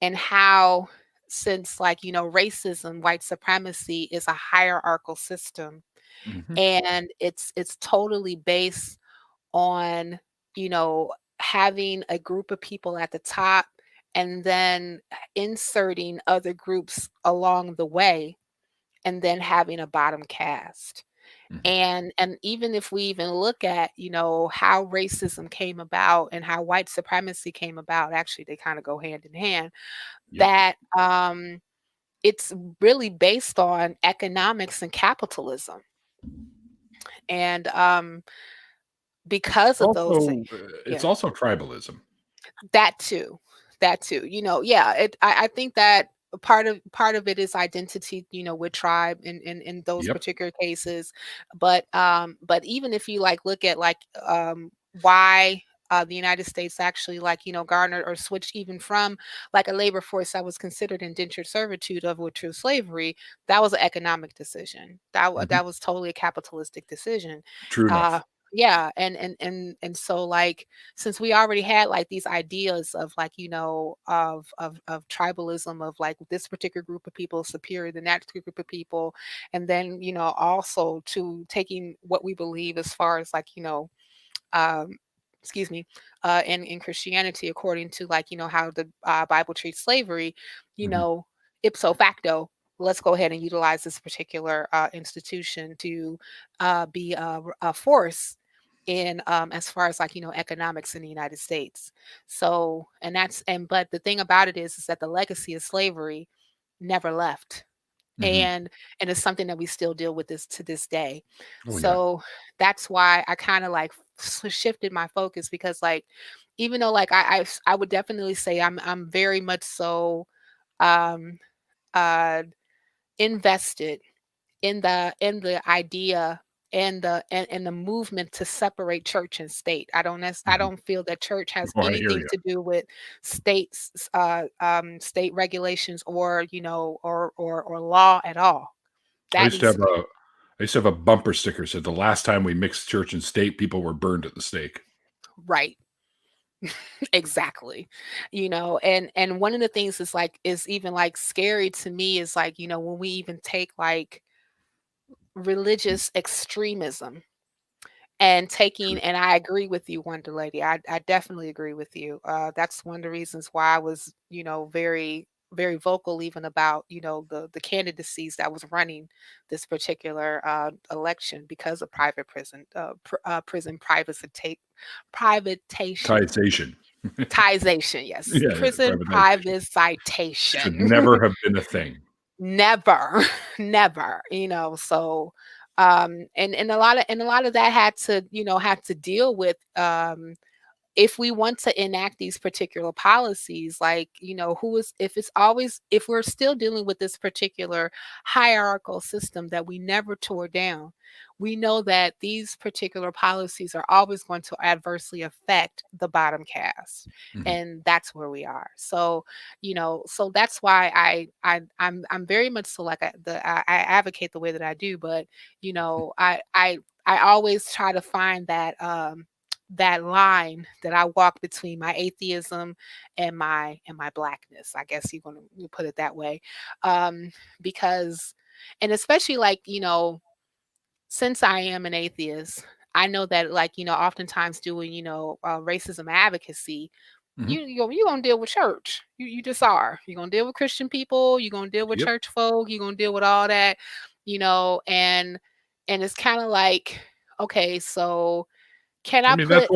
S2: and how since like, racism, white supremacy is a hierarchical system
S1: Mhm.
S2: and it's totally based on, having a group of people at the top and then inserting other groups along the way and then having a bottom caste.
S1: Mhm.
S2: And even if we even look at, how racism came about and how white supremacy came about, actually they kind of go hand in hand,
S1: Yep.
S2: that it's really based on economics and capitalism. And because of those things,
S1: Also, it's
S2: yeah.
S1: also tribalism.
S2: That too. That too. Yeah, I think that part of it is identity, with tribe in those
S1: Yep.
S2: particular cases. But even if you like look at like why the United States actually like, garnered or switched even from like a labor force that was considered indentured servitude of which was slavery, that was an economic decision.
S1: Mhm.
S2: That was totally a capitalistic decision.
S1: True
S2: Uh
S1: enough.
S2: yeah, and so like since we already had like these ideas of like of tribalism of like this particular group of people is superior than that group of people, and then also to taking what we believe as far as like um excuse me, in Christianity, according to like, how the Bible treats slavery,
S1: Mhm.
S2: ipso facto, let's go ahead and utilize this particular institution to be a force in as far as like, economics in the United States. So, but the thing about it is that the legacy of slavery never left.
S1: Mhm.
S2: And it's something that we still deal with this to this day.
S1: Oh, yeah.
S2: So that's why I kind of like shifted my focus, because like, even though like I would definitely say I'm very much so um uh invested in the idea and the movement to separate church and state. I
S1: Mhm.
S2: don't feel that church has
S1: Oh, I hear
S2: anything
S1: you.
S2: to do with state regulations, or or law at all.
S1: I
S2: That
S1: used to
S2: needs
S1: have
S2: to be
S1: a I used to have a bumper sticker said, "The last time we mixed church and state, people were burned at the stake."
S2: right. Exactly. And one of the things is even like scary to me is like, when we even take like religious extremism and
S1: True.
S2: I agree with you, Wonder Lady. I definitely agree with you. That's one of the reasons why I was, very, very vocal even about, the candidacies that was running this particular election, because of private prison privatization.
S1: Tization.
S2: Tization, yes.
S1: Yeah, yeah,
S2: Prison
S1: privatization. Should
S2: privatization.
S1: never have been a thing.
S2: Never, never, so and a lot of that had to deal with if we want to enact these particular policies, like, who is, if we're still dealing with this particular hierarchical system that we never tore down, we know that these particular policies are always going to adversely affect the bottom caste.
S1: Mhm.
S2: And that's where we are. So, so that's why I'm very much so like I advocate the way that I do, but I always try to find that line that I walk between my atheism and my blackness. I guess you put it that way. Um, because and especially like, since I am an atheist, I know that like, oftentimes doing, racism advocacy,
S1: Mhm.
S2: you're gonna deal with church. You just are. You're gonna deal with Christian people, you're gonna deal with
S1: Yep.
S2: church folk, you're gonna deal with all that, and it's kind of like, okay, so can
S1: I
S2: I
S1: mean,
S2: put
S1: that's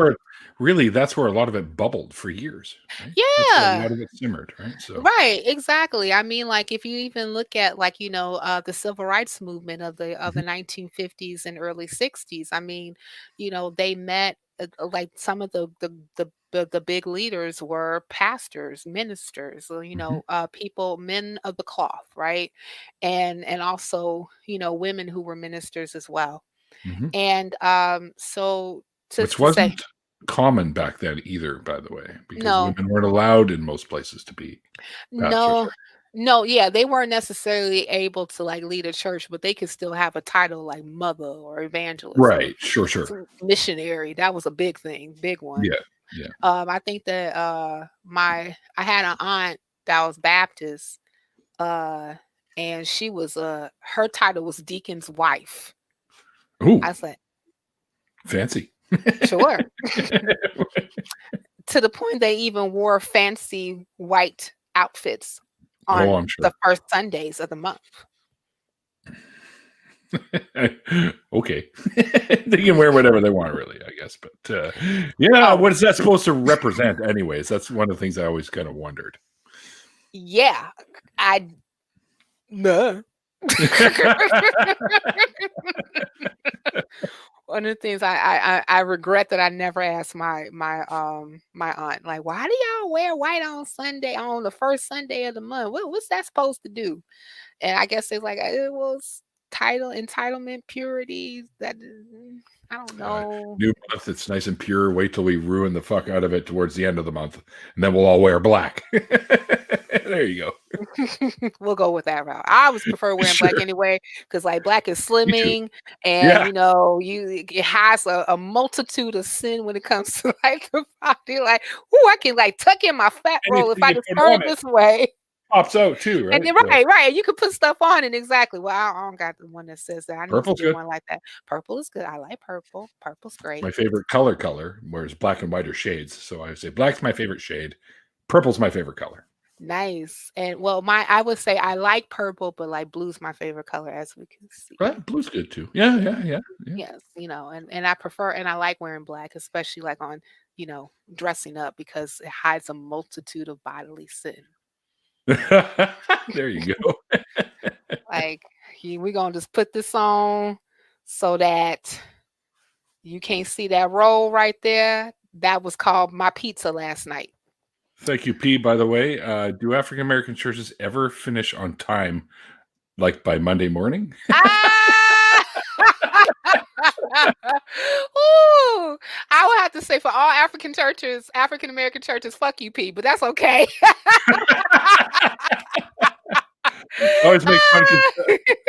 S1: where a lot of it bubbled for years, right? That's where a
S2: yeah.
S1: lot of it simmered, right? So
S2: Right, exactly. I mean, like if you even look at like, the civil rights movement of
S1: mhm.
S2: the 1950s and early 60s. I mean, they met like some of the big leaders were pastors, ministers,
S1: Mhm.
S2: people, men of the cloth, right? And also, women who were ministers as well.
S1: Mhm.
S2: And so
S1: Which
S2: to say
S1: wasn't common back then either, by the way, because
S2: no.
S1: women weren't allowed in most places to be pastors,
S2: No, no, yeah, they weren't necessarily able to like lead a church, but they could still have a title like mother or evangelist or
S1: right? Sure, sure.
S2: missionary. That was a big thing, big one.
S1: Yeah, yeah.
S2: I think that I had an aunt that was Baptist, uh, and she was her title was deacon's wife.
S1: Ooh,
S2: I said,
S1: fancy.
S2: sure. To the point they even wore fancy white outfits
S1: Oh,
S2: on
S1: I'm
S2: the
S1: sure.
S2: first Sundays of the month.
S1: Okay. They can wear whatever they want, really, I guess. But yeah,
S2: Oh,
S1: what is that supposed to represent, anyways? That's one of the things I always kind of wondered.
S2: yeah, I no. One of the things I regret that I never asked my aunt, like, why do y'all wear white on Sunday, on the first Sunday of the month? What's that supposed to do? And I guess it's like it was entitlement, purity. I don't
S1: Uh,
S2: know.
S1: New month, it's nice and pure. Wait till we ruin the fuck out of it towards the end of the month, and then we'll all wear black. There you go.
S2: We'll go with that route. I always prefer wearing black
S1: Sure.
S2: anyway, because like black is
S1: Me too.
S2: slimming, and
S1: Yeah.
S2: it has a multitude of sin when it comes to like the body. Like, I can like tuck in my fat roll if I
S1: Anything you
S2: just
S1: put
S2: turn
S1: on it.
S2: this way.
S1: pops out too, right?
S2: And then, right. You could put stuff on it. Exactly. Well, I don't got the one that says that. I need to
S1: Purple's
S2: get
S1: good.
S2: one like that. Purple is good. I like purple. Purple's
S1: It's
S2: great.
S1: my favorite color, whereas black and white are shades. So I would say black's my favorite shade. Purple's my favorite color.
S2: Nice. And well, I would say I like purple, but like blue's my favorite color, as we can see.
S1: Right? Blue's good too. Yeah.
S2: Yes, and I prefer and I like wearing black, especially like on, dressing up because it hides a multitude of bodily sin.
S1: There you go.
S2: Like we're gonna just put this on so that you can't see that roll right there. That was called my pizza last night.
S1: Thank you, P. By the way, do African American churches ever finish on time, like by Monday morning?
S2: Ah! Ooh, I would have to say for all African American churches, fuck you, P. But that's okay.
S1: Always make fun because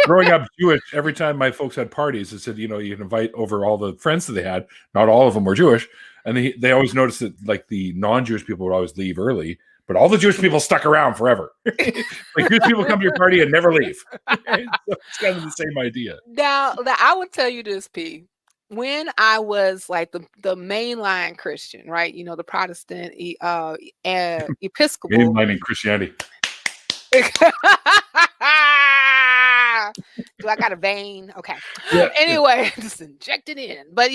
S1: growing up Jewish, every time my folks had parties, it said, you can invite over all the friends that they had. Not all of them were Jewish. And they always noticed that like the non-Jewish people would always leave early, but all the Jewish people stuck around forever. Like Jewish people come to your party and never leave. So it's kind of the same idea.
S2: Now, I would tell you this, P. When I was like the mainline Christian, right? The Protestant Episcopal.
S1: Mainlining Christianity.
S2: Do I got a vein? Okay.
S1: Yeah,
S2: anyway, just inject it in. But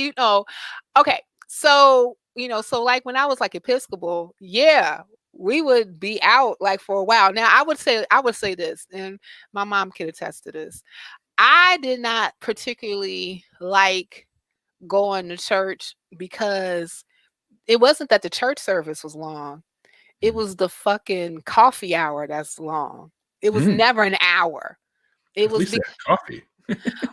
S2: okay. So, so like when I was like Episcopal, yeah, we would be out like for a while. Now I would say this, and my mom can attest to this. I did not particularly like going to church because it wasn't that the church service was long. It was the fucking coffee hour that's long. It was never an hour. It was
S1: coffee.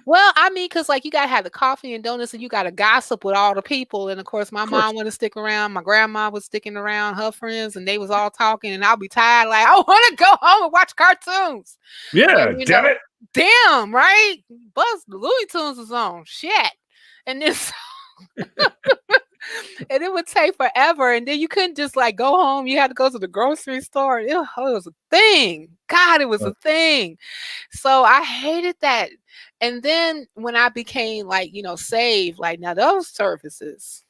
S2: Well, I mean, because like you gotta have the coffee and donuts, and you gotta gossip with all the people. And of course, my mom wouldn't stick around. My grandma was sticking around, her friends, and they was all talking. And I'll be tired, like I want to go home and watch cartoons.
S1: Yeah, damn it.
S2: Damn, right? Buzz Looney Tunes was on. Shit. And this and it would take forever. And then you couldn't just like go home. You had to go to the grocery store. It was a thing. God, it was a thing. So I hated that. And then when I became like, saved, like now those services,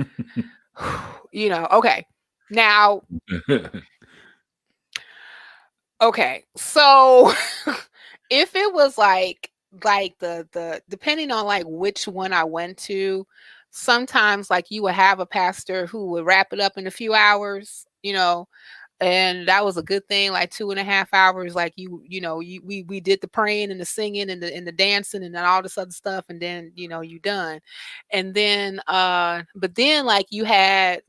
S2: okay. Now, okay. So if it was like the depending on like which one I went to, sometimes like you would have a pastor who would wrap it up in a few hours, and that was a good thing, like 2.5 hours. Like we did the praying and the singing and the dancing and then all this other stuff, and then you done. And then but then like Jenna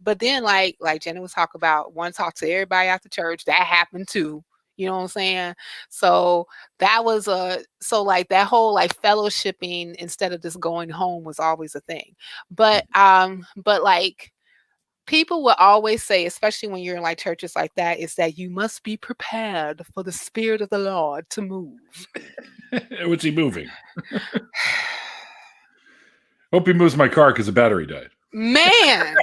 S2: was talking about, one talk to everybody after church. That happened too. You know what I'm saying? So that was so like that whole like fellowshipping instead of just going home was always a thing. But like people will always say, especially when you're in like churches like that, is that you must be prepared for the Spirit of the Lord to move.
S1: What's he moving? Hope he moves my car because the battery died.
S2: Man.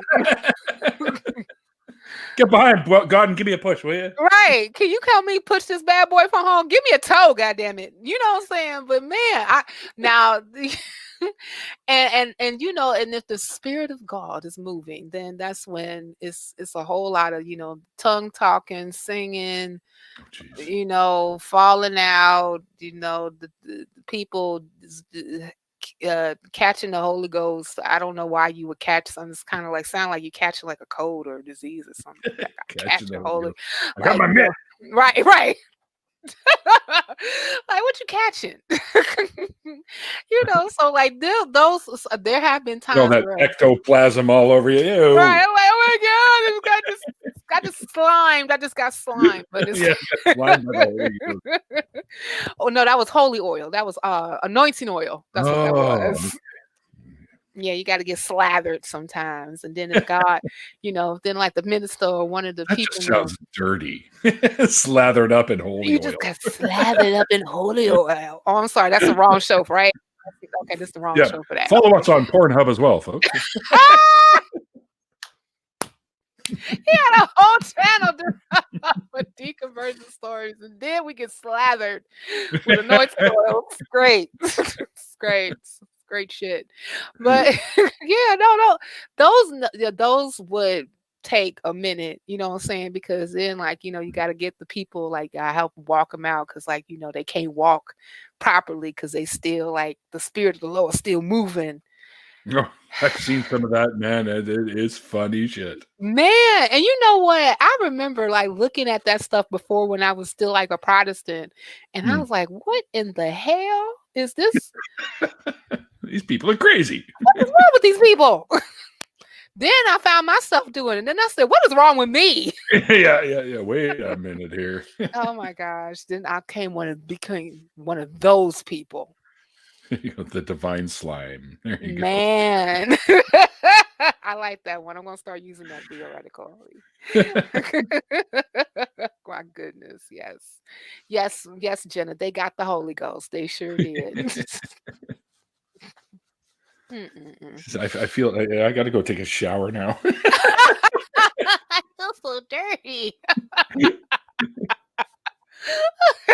S1: Get behind God and give me a push, will you?
S2: Right. Can you help me push this bad boy from home? Give me a tow, goddammit. You know what I'm saying? But man, and and if the Spirit of God is moving, then that's when it's a whole lot of tongue talking, singing, falling out, the people catching the Holy Ghost. I don't know why you would catch something. It's kind of like sound like you catching like a cold or a disease or something. Like catch the Holy.
S1: I got my mitt.
S2: Right. Like what you catching? So like there have been times
S1: all that
S2: where,
S1: ectoplasm all over you. Ew.
S2: Right. I'm like, oh my God, got this slime. I just got slime. But it's oh no, that was holy oil. That was anointing oil. That's what that was. Yeah, you got to get slathered sometimes, and then if God, then like the minister or one of the
S1: that
S2: people
S1: just sounds dirty. Slathered up in holy oil.
S2: You just got slathered up in holy oil. Oh, I'm sorry, that's the wrong show, right? Okay, this is the wrong show for that.
S1: Follow us on Pornhub as well, folks.
S2: He had a whole channel with deconversion stories, and then we get slathered with anointed oil. It's great. It's great. It's great shit. But yeah, no, those would take a minute, you know what I'm saying? Because then, like, you got to get the people, like, help walk them out, because, like, they can't walk properly because they still, like, the spirit of the Lord is still moving.
S1: Oh, I've seen some of that, man. It is funny shit.
S2: Man, and you know what? I remember, like, looking at that stuff before when I was still, like, a Protestant, and I was like, "What in the hell is this?
S1: These people are crazy.
S2: What is wrong with these people?" Then I found myself doing it, and then I said, "What is wrong with me?"
S1: Yeah. Wait a minute here.
S2: Oh my gosh! Then I became one of those people.
S1: The divine slime. There you go.
S2: Man, I like that one. I'm gonna start using that theoretically. My goodness, yes, Jenna. They got the Holy Ghost. They sure did.
S1: I feel I got to go take a shower now.
S2: I feel so dirty. I mean,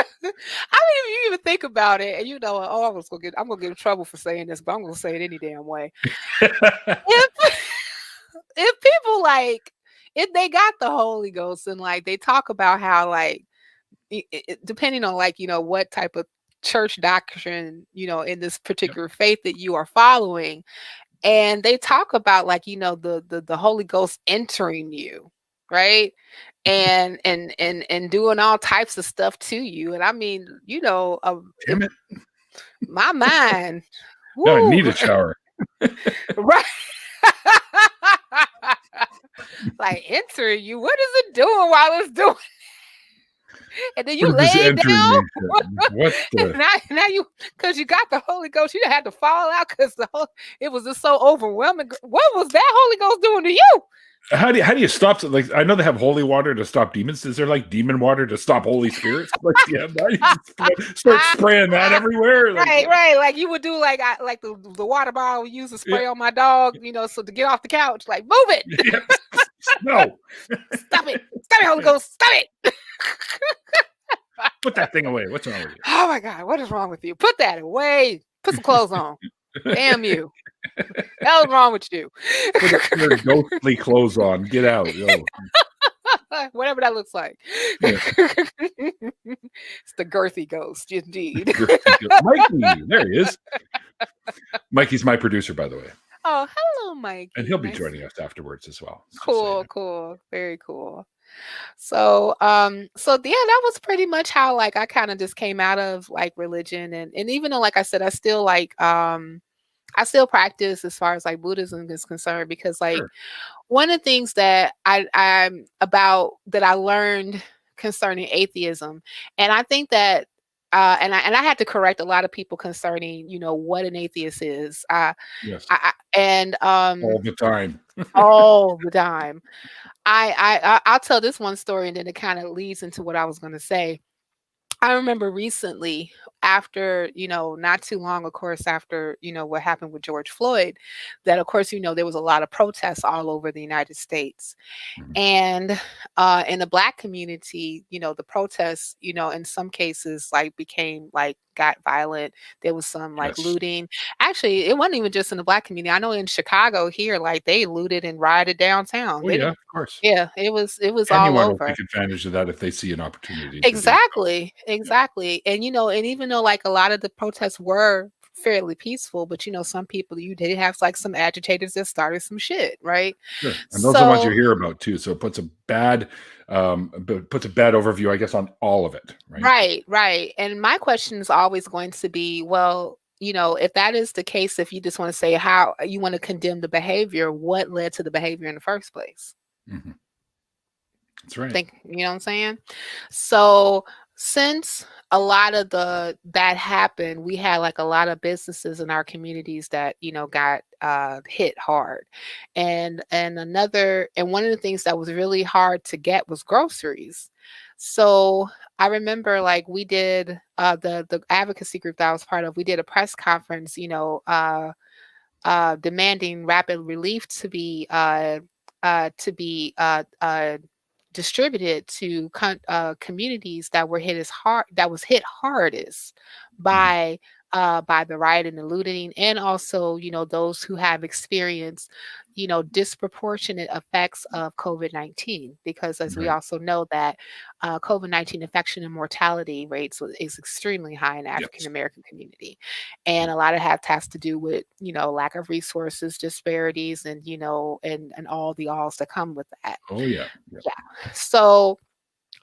S2: if you even think about it, and I'm gonna get in trouble for saying this, but I'm gonna say it any damn way. If people, like, if they got the Holy Ghost, and, like, they talk about how, like, depending on, like, what type of church doctrine, in this particular faith that you are following, and they talk about, like, the Holy Ghost entering you, right? And doing all types of stuff to you. And I mean,
S1: Damn it.
S2: my mind,
S1: No, I
S2: woo,
S1: need a shower.
S2: right? Like, entering you. What is it doing while it's doing? And then you
S1: What is this
S2: lay
S1: entering
S2: down.
S1: me? What
S2: now you, because you got the Holy Ghost, you had to fall out because it was just so overwhelming. What was that Holy Ghost doing to you?
S1: How do you stop? Like, I know they have holy water to stop demons. Is there, like, demon water to stop Holy Spirits? Like, yeah, start spraying that everywhere. Like,
S2: right. Like, you would do, like, the water bottle we use to spray on my dog. So to get off the couch, like, move it.
S1: Yeah. No,
S2: Stop it, Holy Ghost, stop it.
S1: put that thing away. What's wrong with you?
S2: Oh my God, what is wrong with you? Put that away. Put some clothes on. Damn you. Hell's wrong with you?
S1: Put your ghostly clothes on. Get out. Yo.
S2: Whatever that looks like.
S1: Yeah.
S2: It's the girthy ghost, indeed.
S1: Mikey, there he is. Mikey's my producer, by the way.
S2: Oh, hello, Mike.
S1: And he'll be joining us afterwards as well.
S2: Cool. Very cool. So yeah, that was pretty much how, like, I kind of just came out of, like, religion, and even though, like I said, I still, like, I still practice as far as, like, Buddhism is concerned, because, like,
S1: Sure.
S2: one of the things that I learned concerning atheism, and I think that and I had to correct a lot of people concerning, what an atheist is.
S1: Yes.
S2: All
S1: All the time.
S2: all the time. I'll tell this one story, and then it kind of leads into what I was going to say. I remember recently, after, not too long, of course, after, what happened with George Floyd, that, of course, there was a lot of protests all over the United States.
S1: Mhm.
S2: And in the Black community, the protests, in some cases, like, became, like, got violent. There was some, like,
S1: Yes.
S2: looting. Actually, it wasn't even just in the Black community. I know in Chicago here, like, they looted and rioted downtown.
S1: Oh, yeah, of course.
S2: Yeah, it was all
S1: Anyone will
S2: over.
S1: take advantage of that if they see an opportunity to do so.
S2: Exactly. And and even though, like, a lot of the protests were fairly peaceful, but some people, you did have, like, some agitators that started some shit, right?
S1: Sure. And those are the ones you
S2: So
S1: hear about too. So it puts a bad overview, I guess, on all of it, right?
S2: right. And my question is always going to be, well, if that is the case, if you just want to say how you want to condemn the behavior, what led to the behavior in the first place?
S1: Mhm. That's right.
S2: You know what I'm saying? So since a lot of that happened, we had, like, a lot of businesses in our communities that, got hit hard. And one of the things that was really hard to get was groceries. So I remember, like, we did the advocacy group that I was part of, we did a press conference, demanding rapid relief to be to be distributed to communities that were hit hardest by the riot and the looting, and also, those who have experienced, disproportionate effects of COVID-19, because as we
S1: Right.
S2: also know that COVID-19 infection and mortality rates is extremely high in the African
S1: Yes.
S2: American community, and a lot of that has to do with lack of resources, disparities, and and all the alls that come with that.
S1: Oh yeah.
S2: Yeah. So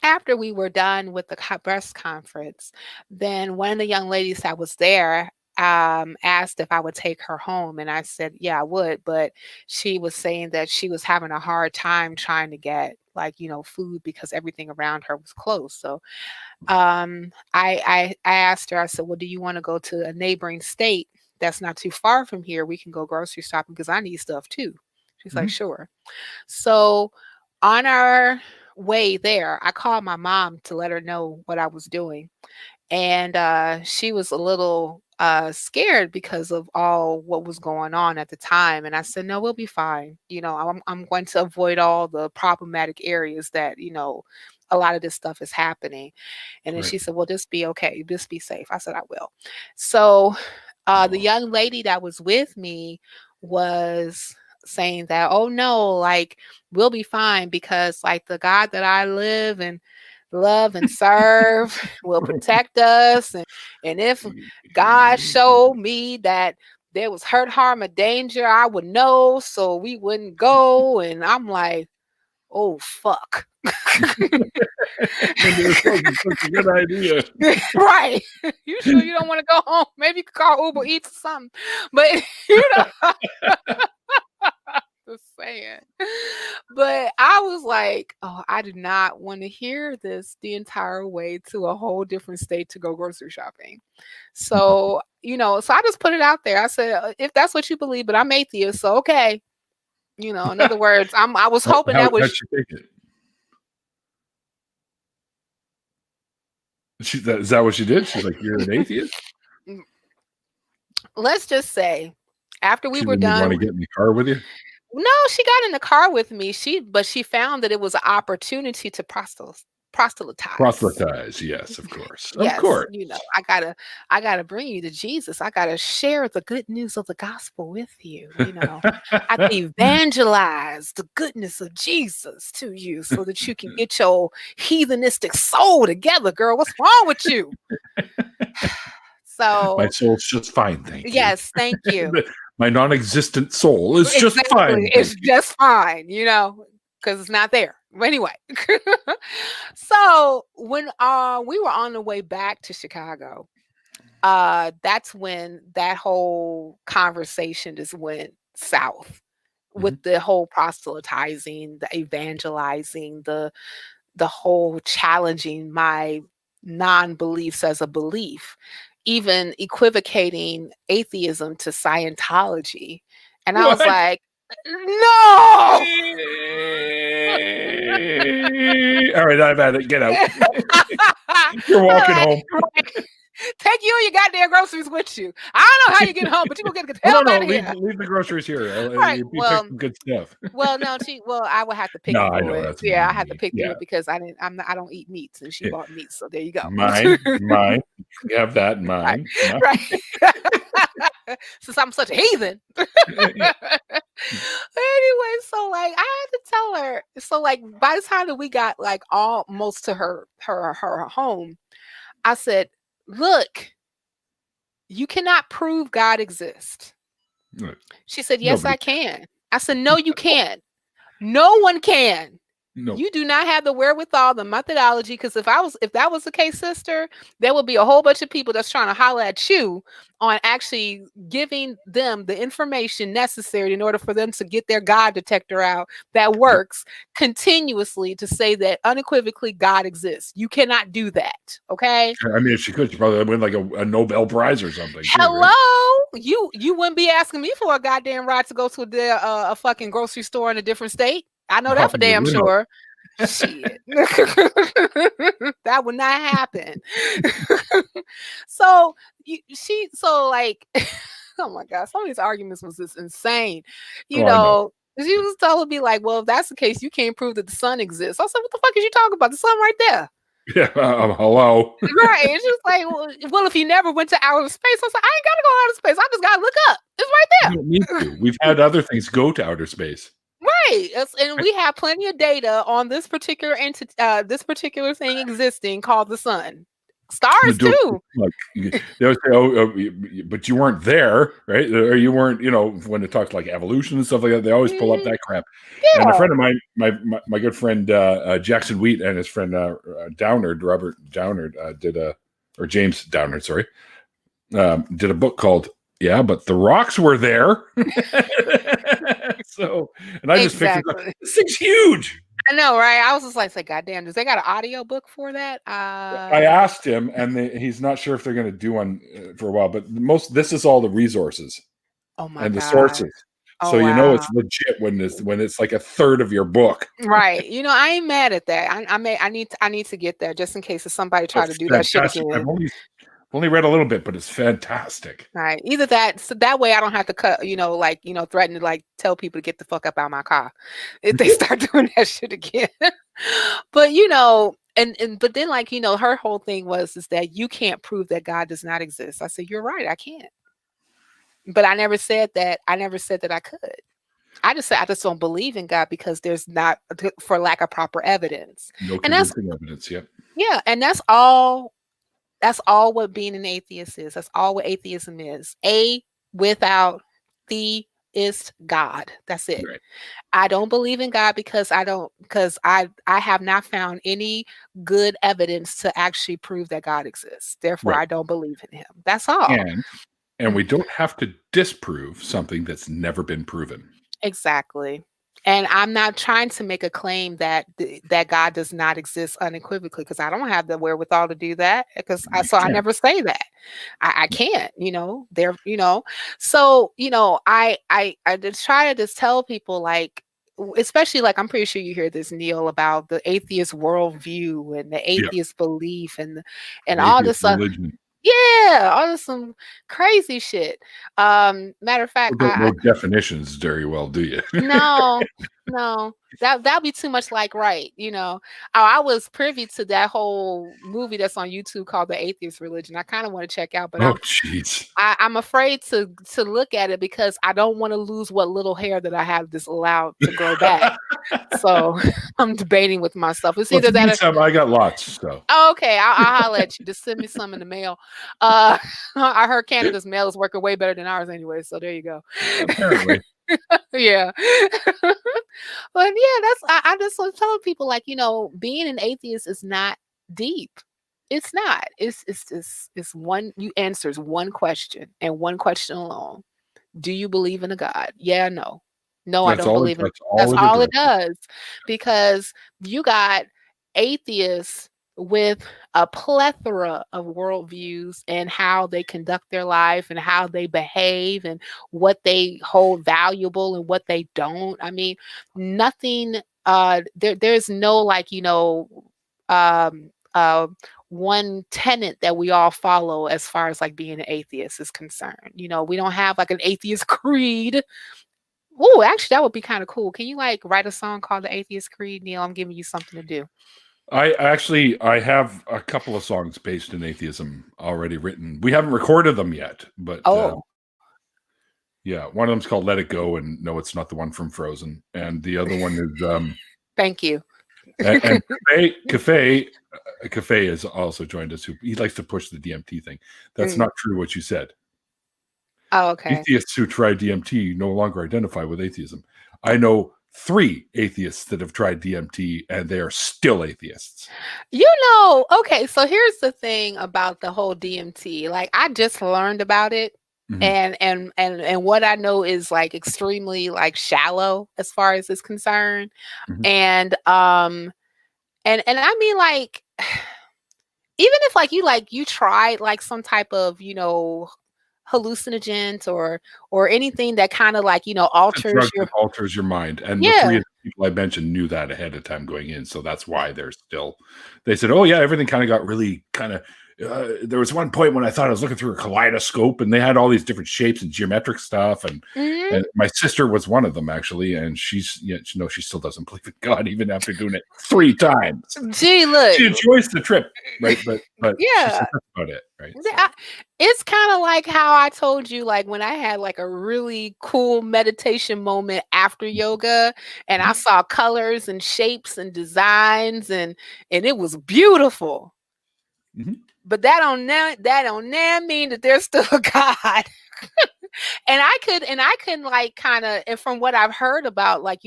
S2: after we were done with the breast conference, then one of the young ladies that was there asked if I would take her home. And I said, yeah, I would. But she was saying that she was having a hard time trying to get food because everything around her was closed. So I asked her, I said, well, do you want to go to a neighboring state that's not too far from here? We can go grocery shopping because I need stuff too. She's like, sure. So on our way there, I called my mom to let her know what I was doing. And she was a little scared because of all what was going on at the time. And I said, no, we'll be fine. I'm going to avoid all the problematic areas that, a lot of this stuff is happening. And then she
S1: Right.
S2: said, well, just be okay. Just be safe. I said, I will. So the young lady that was with me was saying that, oh no, like we'll be fine because like the God that I live and love and serve will protect us. And if God showed me that there was hurt, harm, or danger, I would know so we wouldn't go. And I'm like, oh fuck.
S1: Maybe this wasn't such a good idea.
S2: Right. You sure you don't want to go home? Maybe you could call Uber Eats or something. But just saying. But I was like, oh, I did not want to hear this the entire way to a whole different state to go grocery shopping. So, so I just put it out there. I said, if that's what you believe, but I'm atheist, so okay. In other words, I was hoping that
S1: How'd
S2: was
S1: she take it? Is that what she did? She's like, you're an atheist?
S2: let's just say after we
S1: She
S2: were
S1: didn't even want to
S2: done.
S1: get in the car with you?
S2: No, she got in the car with me. But she found that it was an opportunity to proselytize.
S1: Proselytize, yes, of course. Of
S2: Yes,
S1: course.
S2: I gotta bring you to Jesus. I gotta share the good news of the gospel with you. I have to evangelize the goodness of Jesus to you so that you can get your heathenistic soul together, girl. What's wrong with you?
S1: My
S2: So
S1: soul's just fine, thank you.
S2: yes, thank you.
S1: My non-existent soul is just fine.
S2: Exactly. It's just fine, because it's not there. But anyway, so when we were on the way back to Chicago, that's when that whole conversation just went south with the whole proselytizing, the evangelizing, the whole challenging my non-beliefs as a belief, even equivocating atheism to Scientology. And I was
S1: What?
S2: like, no.
S1: All right, I've had it. Get out. You're walking home.
S2: Take you and your goddamn groceries with you. I don't know how you get home, but you gonna get the hell out of here.
S1: Leave the groceries here.
S2: Right.
S1: You pick
S2: Well,
S1: some good stuff.
S2: well, no, I would have to pick
S1: No,
S2: you
S1: I
S2: for
S1: know
S2: it.
S1: that's
S2: Yeah, I had to
S1: me.
S2: pick you
S1: Yeah.
S2: up because I don't eat meats, and she
S1: Yeah.
S2: bought meat, so there you go.
S1: Mine. You have that in mind.
S2: Right. Since I'm such a heathen. Anyway, so like I had to tell her. So like by the time that we got like almost to her home, I said, "Look, you cannot prove God exists."
S1: Right.
S2: She said, "Yes,
S1: Nobody
S2: I can." I said, "No, you can't. No one can.
S1: No.
S2: You do not have the wherewithal, the methodology, because if that was the case, sister, there would be a whole bunch of people that's trying to holler at you on actually giving them the information necessary in order for them to get their God detector out that works continuously to say that unequivocally God exists. You cannot do that. Okay.
S1: I mean, if she could, she probably win like a Nobel Prize or something. Too,
S2: Hello,
S1: right?
S2: you wouldn't be asking me for a goddamn ride to go to a fucking grocery store in a different state. I know that for damn sure. Shit. That would not happen. So like, oh my God, some of these arguments was just insane. She was telling me like, well, if that's the case, you can't prove that the sun exists. I said, what the fuck is you talking about? The sun right there.
S1: Yeah, hello.
S2: Right. It's just like, well, if you never went to outer space, I was like, I ain't gotta go outer space. I just gotta look up. It's right
S1: You
S2: there.
S1: don't need to. We've had other things go to outer space.
S2: Right. And we have plenty of data on this particular entity, this particular thing existing called the sun. Stars too.
S1: Like, they always say, "Oh, but you weren't there, right? Or you weren't, when it talks like evolution and stuff like that." They always pull up that crap.
S2: Yeah.
S1: And a friend of mine, my good friend Jackson Wheat, and his friend Downard, Robert Downard, James Downard, sorry, did a book called "Yeah, but the rocks were there." So, and I just picked it up. This thing's huge.
S2: I know, right? I was just like, goddamn, does they got an audio book for that?
S1: I asked him, and he's not sure if they're going to do one for a while. But this is all the resources,
S2: and
S1: the sources.
S2: Oh,
S1: so wow. It's legit when it's like a third of your book.
S2: Right. I ain't mad at that. I need to get that just in case if somebody try to do that shit again.
S1: I've only read a little bit, but it's fantastic.
S2: Right. Either that, so that way I don't have to threaten to like tell people to get the fuck up out of my car if they start doing that shit again. But but then her whole thing is that you can't prove that God does not exist. I said, you're right, I can't. But I never said that. I never said that I could. I just said I just don't believe in God because there's not, for lack of proper evidence.
S1: No convincing evidence. Yep.
S2: Yeah, and that's all. That's all what being an atheist is. That's all what atheism is. Without theist God. That's it. Right. I don't believe in God because I have not found any good evidence to actually prove that God exists. Therefore, right. I don't believe in him. That's all.
S1: And we don't have to disprove something that's never been proven. Exactly.
S2: And I'm not trying to make a claim that God does not exist unequivocally because I don't have the wherewithal to do that I never say that. I can't, So, I just try to just tell people especially I'm pretty sure you hear this, Neil, about the atheist worldview and the atheist belief and all this stuff. Yeah, all this some crazy shit. Matter of fact,
S1: you don't know definitions very well, do you?
S2: No, that'd be too much right. I was privy to that whole movie that's on YouTube called The Atheist Religion. I kind of want to check out, but I'm afraid to look at it because I don't want to lose what little hair that I have just allowed to grow back. So I'm debating with myself. It's either that
S1: I got lots. So
S2: okay, I'll holler at you. Just send me some in the mail. I heard Canada's mail is working way better than ours anyway. So there you go.
S1: Apparently.
S2: Yeah. But yeah, I just was telling people being an atheist is not deep. It's not. It's one, you answers one question and one question alone. Do you believe in a God? Yeah, no. No, I don't believe in it. That's all it does. Because you got atheists with a plethora of worldviews and how they conduct their life and how they behave and what they hold valuable and what they don't. I mean, nothing, there's no one tenet that we all follow as far as being an atheist is concerned. We don't have an atheist creed. Oh, actually, that would be kind of cool. Can you write a song called The Atheist Creed, Neil? I'm giving you something to do.
S1: I have a couple of songs based in atheism already written. We haven't recorded them yet, but yeah, one of them's called "Let It Go," and no, it's not the one from Frozen. And the other one is
S2: Thank you.
S1: And Cafe has also joined us. He likes to push the DMT thing. That's not true what you said.
S2: Oh, okay.
S1: Atheists who try DMT no longer identify with atheism. I know 3 atheists that have tried DMT and they are still atheists.
S2: Okay, so here's the thing about the whole DMT. I just learned about it. Mm-hmm. And what I know is extremely shallow as far as it's concerned. Mm-hmm. And I mean even if you tried some type of hallucinogens or anything that kind of
S1: alters your mind. And the 3 people I mentioned knew that ahead of time going in, so that's why they said, oh yeah, everything kind of got really there was one point when I thought I was looking through a kaleidoscope, and they had all these different shapes and geometric stuff. And my sister was one of them, actually, and she still doesn't believe in God even after doing it 3 times.
S2: Gee, look,
S1: She enjoys the trip, right? But
S2: yeah,
S1: she said that's about it, right? So.
S2: It's kind of like how I told you, like when I had like a really cool meditation moment after yoga, and I saw colors and shapes and designs, and it was beautiful. But that don't now mean that there's still a God. And I can like kind of, and from what I've heard about, like,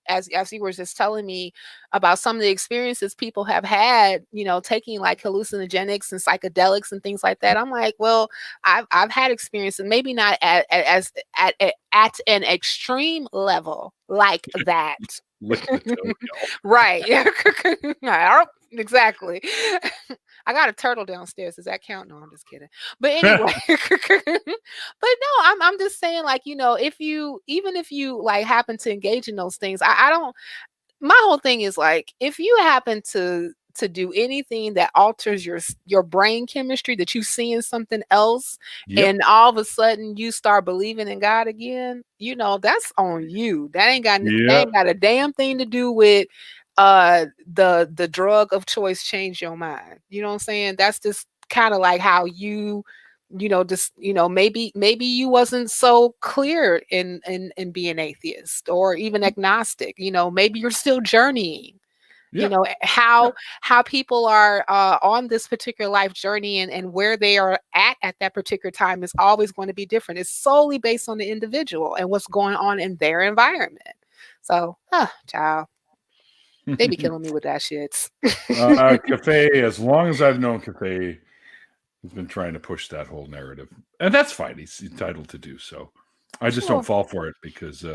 S2: as you were just telling me about some of the experiences people have had, taking like hallucinogenics and psychedelics and things like that. I'm like, well, I've had experiences, maybe not at an extreme level like that. Right. Yeah. Exactly. I got a turtle downstairs. Does that count? No, I'm just kidding. But anyway, but no, I'm just saying, like, if you like happen to engage in those things, I don't. My whole thing is like, if you happen to do anything that alters your brain chemistry, that you seeing something else, and all of a sudden you start believing in God again, that's on you. That ain't got a damn thing to do with the drug of choice change your mind. You know what I'm saying? That's just kind of like how maybe you wasn't so clear in being atheist or even agnostic. Maybe you're still journeying. How people are on this particular life journey, and where they are at that particular time is always going to be different. It's solely based on the individual and what's going on in their environment. So, child, they be killing me with that shit.
S1: Cafe, as long as I've known Cafe, he's been trying to push that whole narrative, and that's fine. He's entitled to do so. I just don't fall for it, because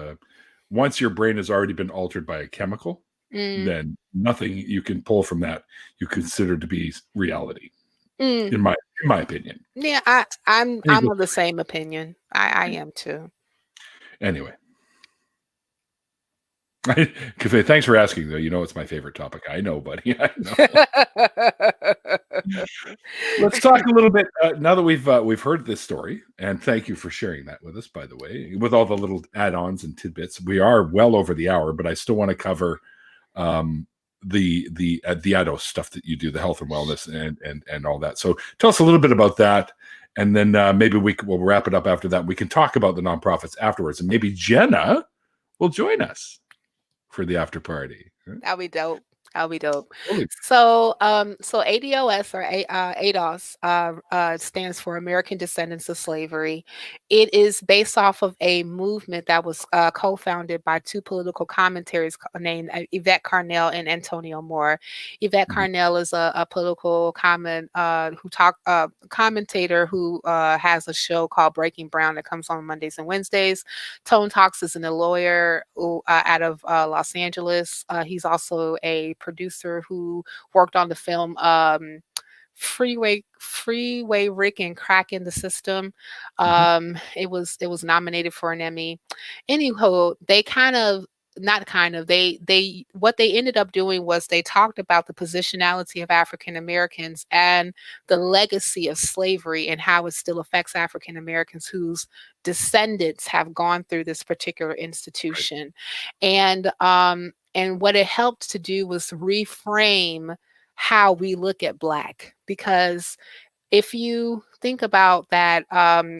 S1: once your brain has already been altered by a chemical, then nothing you can pull from that you consider to be reality. In my opinion.
S2: Yeah, I'm of the same opinion. I am too.
S1: Anyway. Cafe, thanks for asking, though. It's my favorite topic. I know, buddy. I know. Let's talk a little bit now that we've heard this story, and thank you for sharing that with us, by the way, with all the little add-ons and tidbits. We are well over the hour, but I still want to cover the ADOS stuff that you do, the health and wellness and all that. So tell us a little bit about that, and then maybe we'll wrap it up after that. We can talk about the nonprofits afterwards, and maybe Jenna will join us for the after party.
S2: That'll be dope. So, ADOS, or ADOS, stands for American Descendants of Slavery. It is based off of a movement that was co-founded by 2 political commentators named Yvette Carnell and Antonio Moore. Yvette Carnell is a political commentator who has a show called Breaking Brown that comes on Mondays and Wednesdays. Tone Talks is a lawyer out of Los Angeles. He's also a producer who worked on the film Freeway Rick and Cracking the System. It was nominated for an Emmy. Anyhow, what they ended up doing was they talked about the positionality of African Americans and the legacy of slavery and how it still affects African Americans whose descendants have gone through this particular institution. And what it helped to do was reframe how we look at Black, because if you think about that,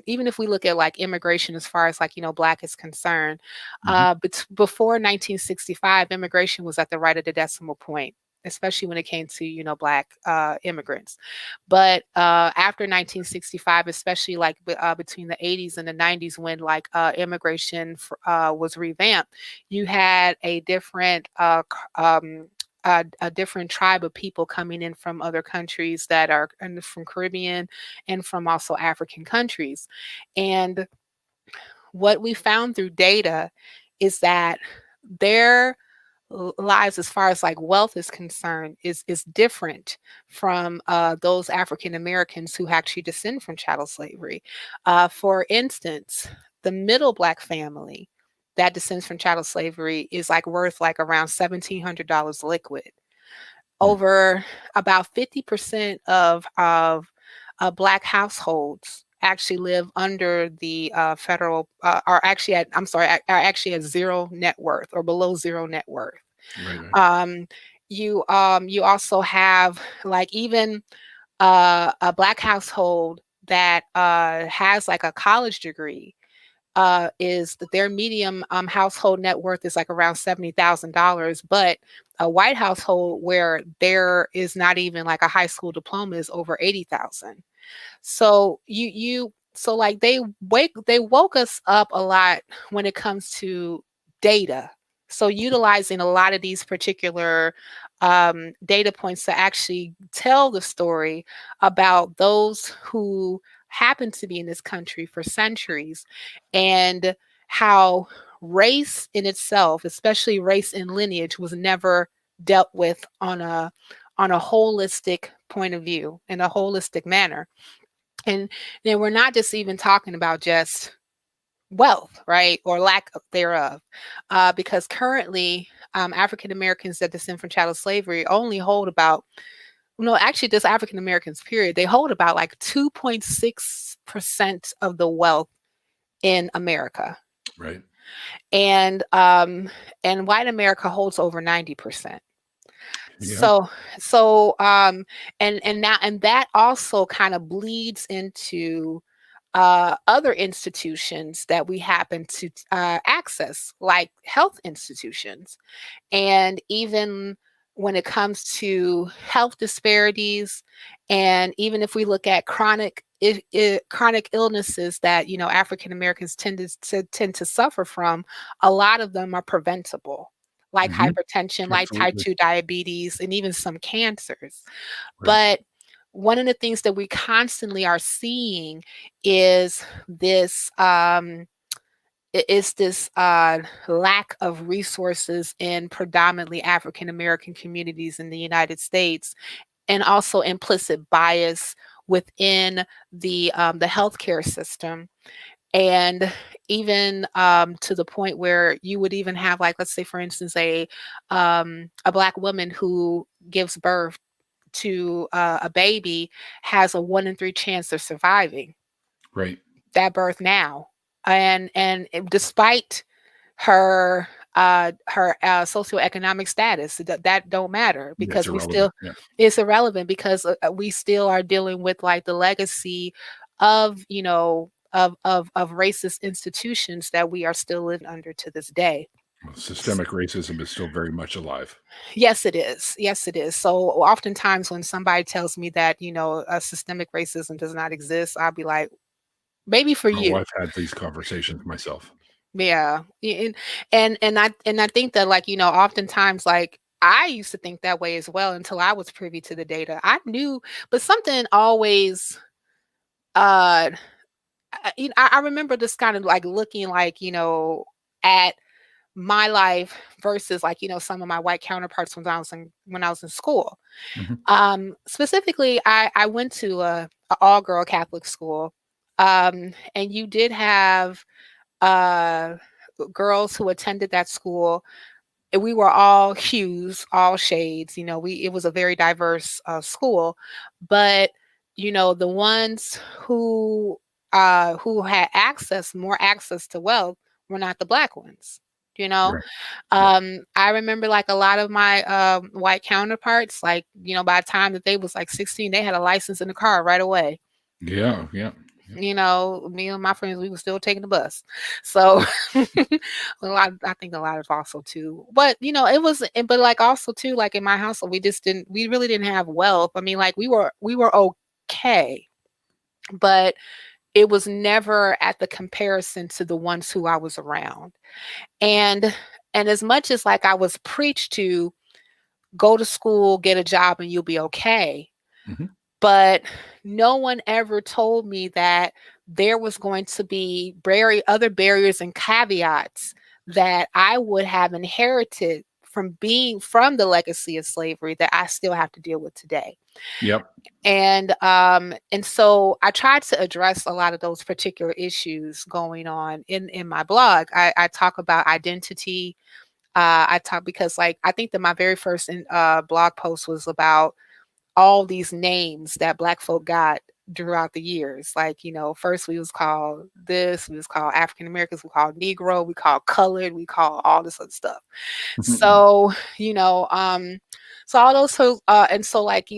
S2: even if we look at like immigration as far as like, Black is concerned, but before 1965, immigration was at the right of the decimal point, especially when it came to, Black immigrants. But after 1965, especially like between the 80s and the 90s, when like immigration was revamped, you had a different a different tribe of people coming in from other countries that are from Caribbean and from also African countries. And what we found through data is that their lives, as far as like wealth is concerned, is different from those African Americans who actually descend from chattel slavery. For instance, the middle Black family that descends from chattel slavery is like worth like around $1,700 liquid. Over about 50% of Black households actually live under the federal, are actually at, I'm sorry, are actually at zero net worth or below zero net worth.
S1: Right. Right.
S2: You also have like even a Black household that has like a college degree, is that their medium household net worth is like around $70,000, but a white household where there is not even like a high school diploma is over 80,000. So so like they woke us up a lot when it comes to data. So utilizing a lot of these particular data points to actually tell the story about those who happen to be in this country for centuries, and how race in itself, especially race and lineage, was never dealt with on a holistic point of view, in a holistic manner. And then we're not just even talking about just wealth, right, or lack thereof, because currently African Americans that descend from chattel slavery only hold about, no, actually, just African Americans, period, they hold about like 2.6% of the wealth in America,
S1: Right.
S2: and white America holds over 90%.
S1: Yeah.
S2: So and that also kind of bleeds into other institutions that we happen to access, like health institutions. And even when it comes to health disparities, and even if we look at chronic illnesses that African Americans tend to suffer from, a lot of them are preventable, like
S1: Hmm.
S2: hypertension, like type
S1: Absolutely.
S2: 2 diabetes, and even some cancers.
S1: Right.
S2: But one of the things that we constantly are seeing is this lack of resources in predominantly African American communities in the United States, and also implicit bias within the healthcare system. And even to the point where you would even have, like, let's say, for instance, a Black woman who gives birth to a baby has a 1 in 3 chance of surviving
S1: Right.
S2: that birth now. And despite her socioeconomic status, that don't matter,
S1: That's
S2: because
S1: irrelevant. Yeah.
S2: it's irrelevant, because we still are dealing with like the legacy of of racist institutions that we are still living under to this day.
S1: Systemic racism is still very much alive.
S2: Yes, it is. Yes, it is. So oftentimes when somebody tells me that, a systemic racism does not exist, I'll be like, maybe for
S1: Oh,
S2: you.
S1: I've had these conversations myself.
S2: Yeah. And I think that, like, oftentimes, like, I used to think that way as well until I was privy to the data. I knew, but something always uh I remember just kind of like looking, like, at my life versus, like, some of my white counterparts when I was in school.
S1: Hmm.
S2: Specifically, I went to a all girl Catholic school. And you did have uh girls who attended that school, and we were all hues, all shades. It was a very diverse school, but the ones who had more access to wealth were not the Black ones. You know,
S1: Right. Yeah.
S2: I remember, like, a lot of my white counterparts, like, by the time that they was like 16, they had a license in the car right away.
S1: Yeah. Yeah. Yeah.
S2: Me and my friends, we were still taking the bus. So I think a lot of also too, but it was, but like also too, like in my household, we really didn't have wealth. I mean, like, we were okay, but it was never at the comparison to the ones who I was around. And as much as, like, I was preached to go to school, get a job, and you'll be okay,
S1: Hmm.
S2: but no one ever told me that there was going to be other barriers and caveats that I would have inherited from the legacy of slavery that I still have to deal with today.
S1: Yep.
S2: And so I tried to address a lot of those particular issues going on in my blog. I talk about identity. I talk because, like, I think that my very first blog post was about all these names that Black folk got throughout the years. Like, first we was called this, we was called African Americans, we called Negro, we called colored, we called all this other stuff. So, so all those, and so like,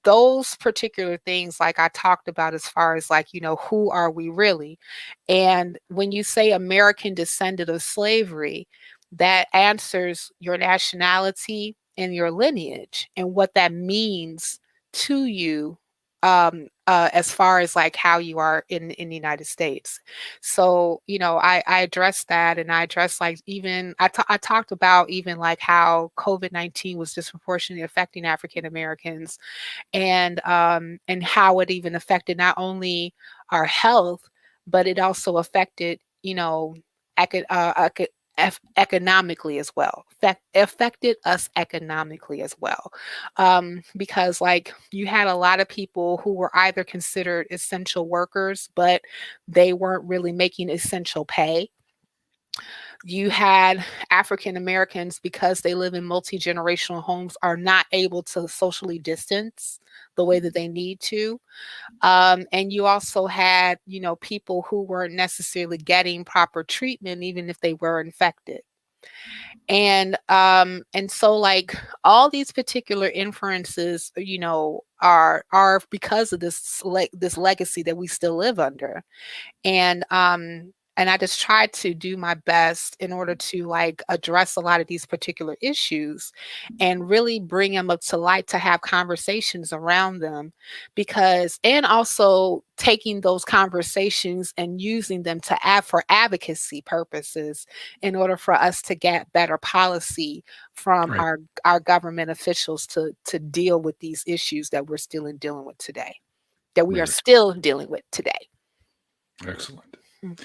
S2: those particular things, like I talked about, as far as like, who are we really? And when you say American descendant of slavery, that answers your nationality and your lineage and what that means to you, as far as like how you are in the United States. So, I addressed that, and I addressed like, even I talked about even like how COVID-19 was disproportionately affecting African Americans, and how it even affected not only our health, but it also affected, economically as well. Affected us economically as well, because like you had a lot of people who were either considered essential workers, but they weren't really making essential pay. You had African Americans, because they live in multi-generational homes, are not able to socially distance the way that they need to. And you also had, people who weren't necessarily getting proper treatment, even if they were infected. And so like all these particular inferences, are because of this legacy that we still live under. And I just tried to do my best in order to like address a lot of these particular issues and really bring them up to light, to have conversations around them, and also taking those conversations and using them for advocacy purposes, in order for us to get better policy from
S1: Right.
S2: our government officials to deal with these issues that we're still dealing with today, that we are
S1: Right.
S2: still dealing with today.
S1: Excellent.
S2: Mhm.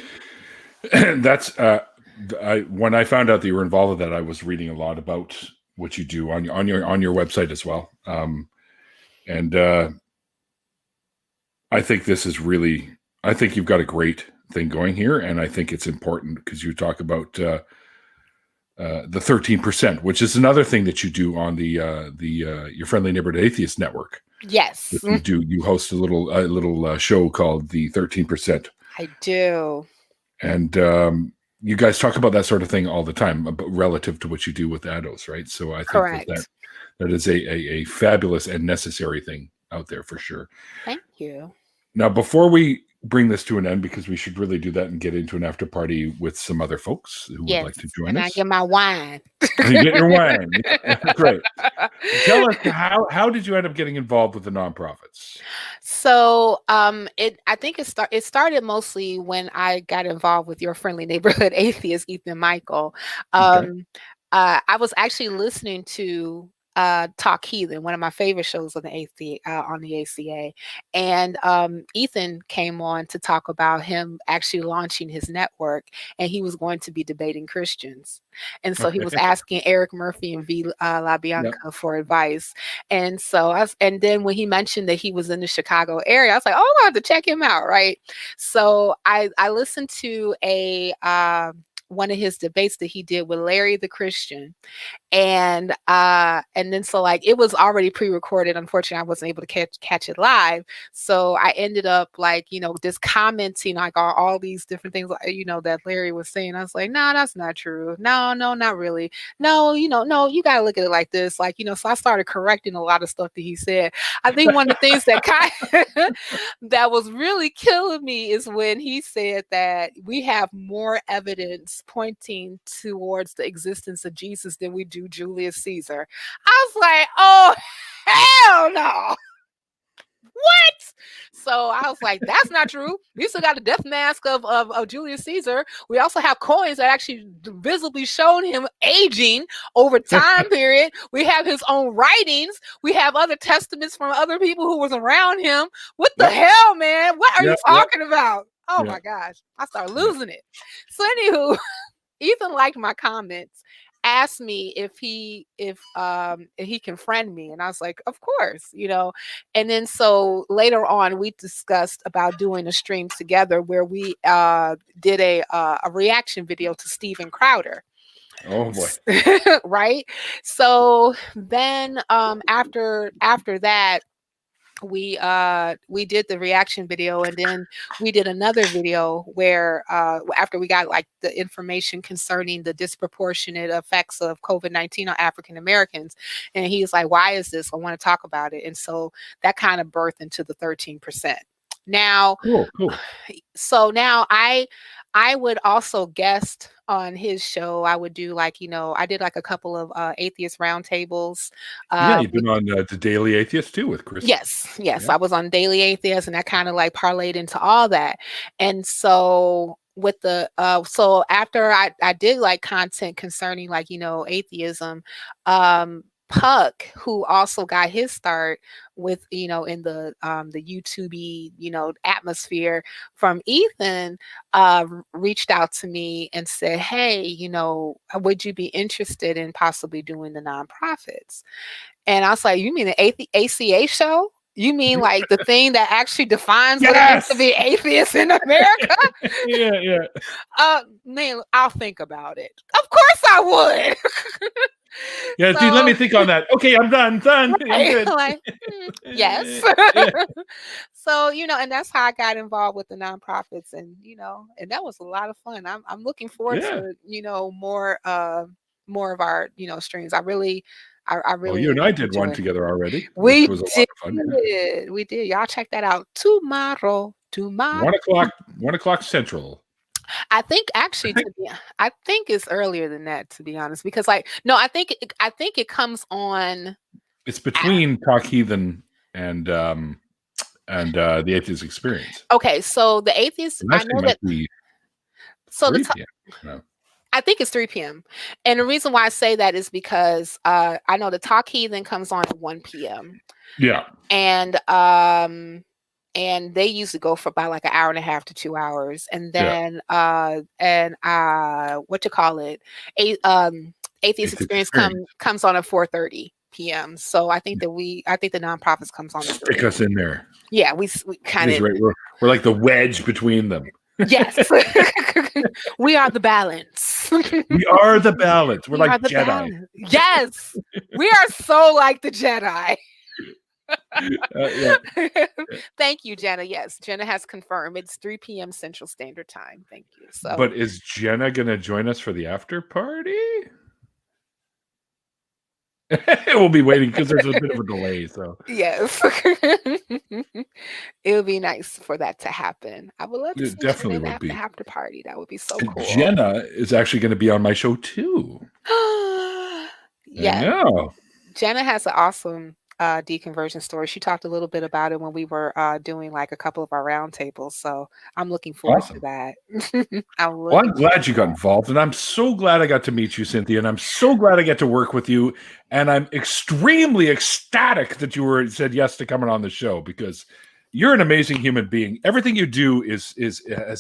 S1: That's when I found out that you were involved with that, I was reading a lot about what you do on your website as well. And I think this is really, I think you've got a great thing going here, and I think it's important because you talk about the 13%, which is another thing that you do on the your friendly neighborhood atheist network.
S2: Yes,
S1: You host a little show called the 13%.
S2: I do.
S1: And you guys talk about that sort of thing all the time, relative to what you do with adults, right? So I think
S2: Correct.
S1: that is a fabulous and necessary thing out there for sure.
S2: Thank you.
S1: Now, before we bring this to an end, because we should really do that and get into an after party with some other folks who would like to
S2: Yes,
S1: join
S2: and I
S1: us.
S2: get my wine.
S1: And you get your wine. Great. Tell us, how did you end up getting involved with the nonprofits?
S2: So, I think it started mostly when I got involved with your friendly neighborhood atheist, Ethan Michael.
S1: Okay.
S2: I was actually listening to Talk Heathen, one of my favorite shows on the ACA, and Ethan came on to talk about him actually launching his network, and he was going to be debating Christians, and so he was
S1: Okay.
S2: asking Eric Murphy and V. LaBianca
S1: Yep.
S2: for advice, and and then when he mentioned that he was in the Chicago area, I was like, oh, I have to check him out, right? So I listened to one of his debates that he did with Larry the Christian, and then so like it was already pre-recorded. Unfortunately, I wasn't able to catch it live, so I ended up like just commenting like all these different things that Larry was saying. I was like, no, that's not true. No, not really. No, no, you gotta look at it like this, like so I started correcting a lot of stuff that he said. I think one of the things that that was really killing me is when he said that we have more evidence pointing towards the existence of Jesus than we do Julius Caesar. I was like, oh, hell no. What? So I was like, that's not true. We still got a death mask of Julius Caesar. We also have coins that actually visibly showed him aging over time period. We have his own writings. We have other testaments from other people who was around him. What the hell, man? What are you talking about? Oh my gosh. I started losing it. So anywho, Ethan liked my comments, asked me if he can friend me, and I was like, of course, and then so later on we discussed about doing a stream together where we did a reaction video to Steven Crowder.
S1: Oh boy.
S2: Right. So then after that, we did the reaction video, and then we did another video where after we got like the information concerning the disproportionate effects of COVID-19 on African Americans, and he's like, why is this? I want to talk about it. And so that kind of birthed into the 13%. Now,
S1: Cool.
S2: So now I would also guest on his show. I would do like, I did like a couple of atheist roundtables.
S1: Yeah, you've been on the Daily Atheist too with Chris.
S2: Yes.
S1: Yeah.
S2: I was on Daily Atheist, and I kind of like parlayed into all that. And so with the so after I did like content concerning like, atheism, Puck, who also got his start with, in the YouTube atmosphere from Ethan, reached out to me and said, hey, would you be interested in possibly doing the nonprofits? And I was like, you mean the ACA show? You mean like the thing that actually defines what it means to be atheist in America?
S1: Yeah.
S2: Man, I'll think about it. Of course I would.
S1: Yeah, dude, let me think on that. Okay, I'm done. Right. I'm good.
S2: Like, yes. So, and that's how I got involved with the nonprofits, and and that was a lot of fun. I'm looking forward to more of our streams. I really
S1: Well, you and I did one together already.
S2: We
S1: was a
S2: did.
S1: lot of fun.
S2: We did. Y'all check that out tomorrow.
S1: 1 o'clock Central.
S2: I think actually, I think it's earlier than that, to be honest, because I think it comes on.
S1: It's between Talk Heathen and the Atheist Experience.
S2: Okay, so the Atheist, I know that. So I think it's 3 p.m. And the reason why I say that is because I know the Talk Heathen comes on at 1 p.m.
S1: Yeah,
S2: and they usually go for about like an hour and a half to 2 hours, and then Atheist Experience comes on at 4:30 p.m. So I think the nonprofits comes on.
S1: Stick us in there.
S2: Yeah, we kind of
S1: right. We're like the wedge between them.
S2: Yes. We are the balance.
S1: We are the balance. We're like Jedi.
S2: Balance. Yes. We are so like the Jedi. Thank you, Jenna. Yes, Jenna has confirmed it's 3 p.m. Central Standard Time. Thank you. So,
S1: but is Jenna going to join us for the after party? We'll be waiting because there's a bit of a delay. So
S2: yes, it would be nice for that to happen. I would love to see
S1: definitely would be
S2: after party. That would be so cool.
S1: Jenna is actually going to be on my show too.
S2: Yeah,
S1: I know.
S2: Jenna has an awesome deconversion story. She talked a little bit about it when we were doing like a couple of our roundtables. So I'm looking forward to that.
S1: I'm glad you got involved, and I'm so glad I got to meet you, Cynthia, and I'm so glad I get to work with you. And I'm extremely ecstatic that you said yes to coming on the show, because you're an amazing human being. Everything you do has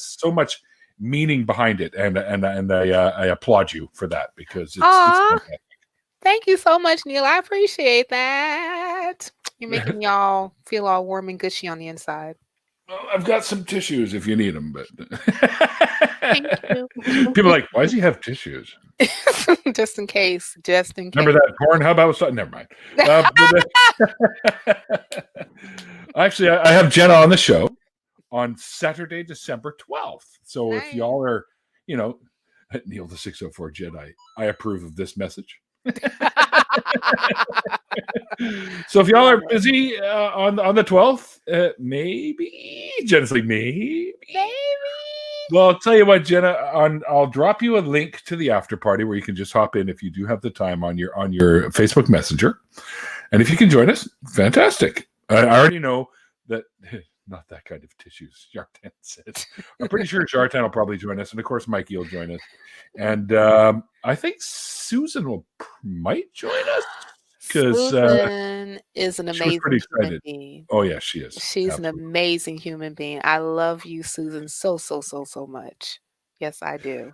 S1: so much meaning behind it, and I applaud you for that, because it's fantastic.
S2: Thank you so much, Neil. I appreciate that. You're making me all feel all warm and gushy on the inside.
S1: Well, I've got some tissues if you need them, but
S2: thank you.
S1: People are like, why does he have tissues?
S2: Just in case.
S1: Remember that Pornhub I was? Never mind. Actually, I have Jenna on the show on Saturday, December 12th. So nice. If y'all are, Neil the 604 Jedi, I approve of this message. So if y'all are busy on the 12th, maybe Jenna's like maybe. Well, I'll tell you what, Jenna, I'll drop you a link to the after party where you can just hop in if you do have the time on your Facebook Messenger, and if you can join us, fantastic. I already know that. Not that kind of tissues, Jartan says. I'm pretty sure Jartan will probably join us, and of course Mikey will join us, and I think Susan might join us, because
S2: Susan is an amazing human being.
S1: Oh yeah, she is.
S2: She's absolutely an amazing human being. I love you, Susan, so much. Yes, I do.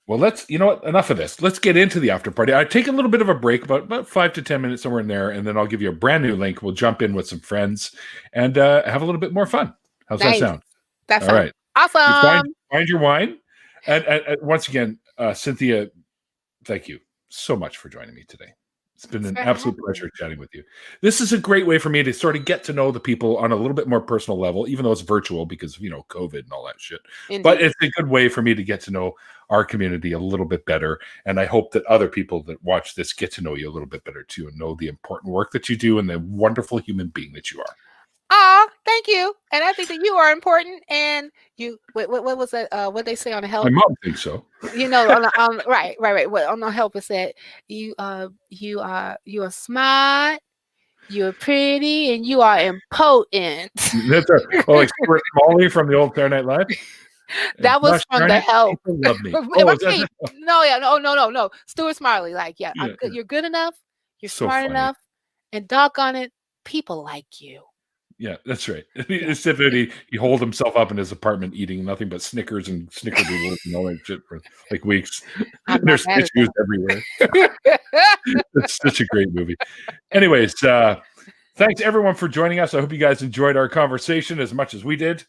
S1: Well, enough of this. Let's get into the after party. I take a little bit of a break, about 5 to 10 minutes, somewhere in there, and then I'll give you a brand new link. We'll jump in with some friends and have a little bit more fun. How's that sound?
S2: That's all right. Awesome.
S1: Find your wine. And once again, Cynthia, thank you so much for joining me today. It's been
S2: Thanks
S1: an
S2: for
S1: absolute
S2: having
S1: pleasure
S2: me.
S1: chatting with you. This is a great way for me to sort of get to know the people on a little bit more personal level, even though it's virtual because of, COVID and all that shit. But
S2: Indeed.
S1: it's a good way for me to get to know our community a little bit better. And I hope that other people that watch this get to know you a little bit better too and know the important work that you do and the wonderful human being that you are.
S2: Thank you. And I think that you are important. And you, what was that? What they say on the
S1: My
S2: help?
S1: mom thinks so.
S2: Right. What on the help is that you are smart, you're pretty, and you are important.
S1: That's like Stuart Smalley from the old Saturday Night Live.
S2: That was
S1: Gosh
S2: from
S1: darn
S2: the
S1: it,
S2: help.
S1: people love me. Oh, is that
S2: Right. No. Stuart Smiley. Like, yeah,
S1: Yeah, yeah.
S2: you're good enough, you're
S1: So
S2: smart
S1: funny.
S2: enough, and doggone it, people like you.
S1: Yeah, that's right. He holed himself up in his apartment eating nothing but Snickers and Snickerdoodles and all that shit for like weeks.
S2: I'm not
S1: There's
S2: mad at
S1: tissues everywhere.
S2: that.
S1: It's such a great movie. Anyways, thanks everyone for joining us. I hope you guys enjoyed our conversation as much as we did.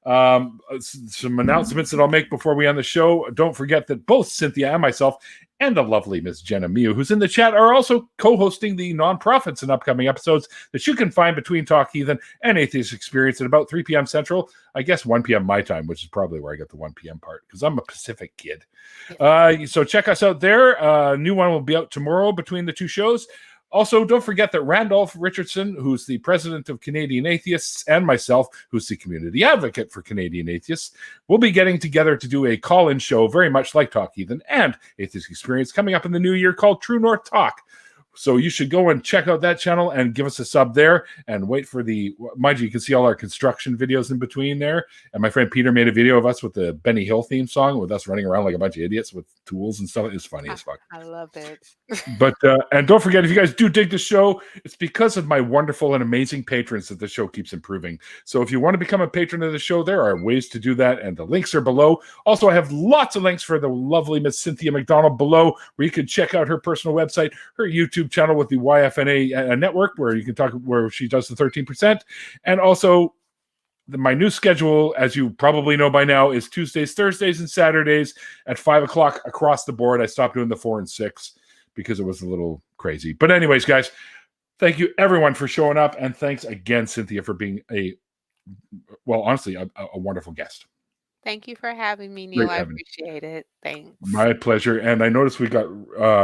S1: Some announcements that I'll make before we end the show. Don't forget that both Cynthia and myself and the lovely Miss Jenna Miu, who's in the chat, are also co-hosting the nonprofits in upcoming episodes that you can find between Talk Heathen and Atheist Experience at about 3 p.m. Central. I guess 1 p.m. my time, which is probably where I get the 1 p.m. part because I'm a Pacific kid. So check us out there. A new one will be out tomorrow between the two shows. Also, don't forget that Randolph Richardson, who's the president of Canadian Atheists, and myself, who's the community advocate for Canadian Atheists, will be getting together to do a call-in show very much like Talk Heathen and Atheist Experience coming up in the new year called True North Talk. So you should go and check out that channel and give us a sub there and wait for mind you can see all our construction videos in between there. And my friend Peter made a video of us with the Benny Hill theme song with us running around like a bunch of idiots with tools and stuff. It's funny as fuck.
S2: I love it.
S1: But and don't forget, if you guys do dig the show, it's because of my wonderful and amazing patrons that the show keeps improving. So if you want to become a patron of the show, there are ways to do that, and the links are below. Also, I have lots of links for the lovely Miss Cynthia McDonald below, where you can check out her personal website, her YouTube channel with the YFNA network, where you can talk where she does the 13%, and also my new schedule, as you probably know by now, is Tuesdays, Thursdays, and Saturdays at 5 o'clock across the board. I stopped doing the 4 and 6 because it was a little crazy. But anyways, guys, thank you everyone for showing up. And thanks again, Cynthia, for being honestly, a wonderful guest.
S2: Thank you for having me, Neil. I appreciate it. Thanks.
S1: My pleasure. And I noticed we got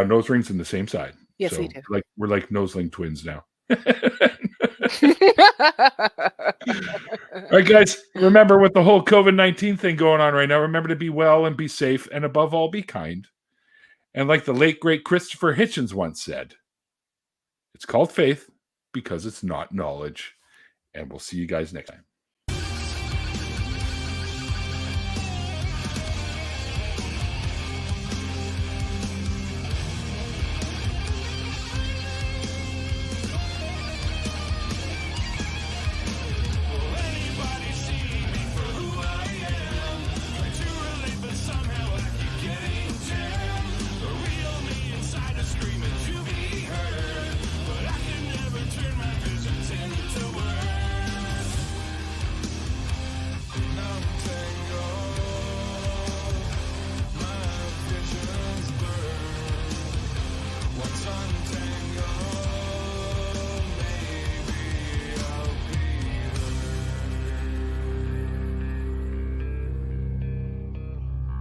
S1: nose rings in the same side.
S2: Yes, we do.
S1: We're like noseling twins now. All right, guys, remember with the whole COVID-19 thing going on right now, remember to be well and be safe, and above all, be kind. And like the late, great Christopher Hitchens once said, it's called faith because it's not knowledge. And we'll see you guys next time.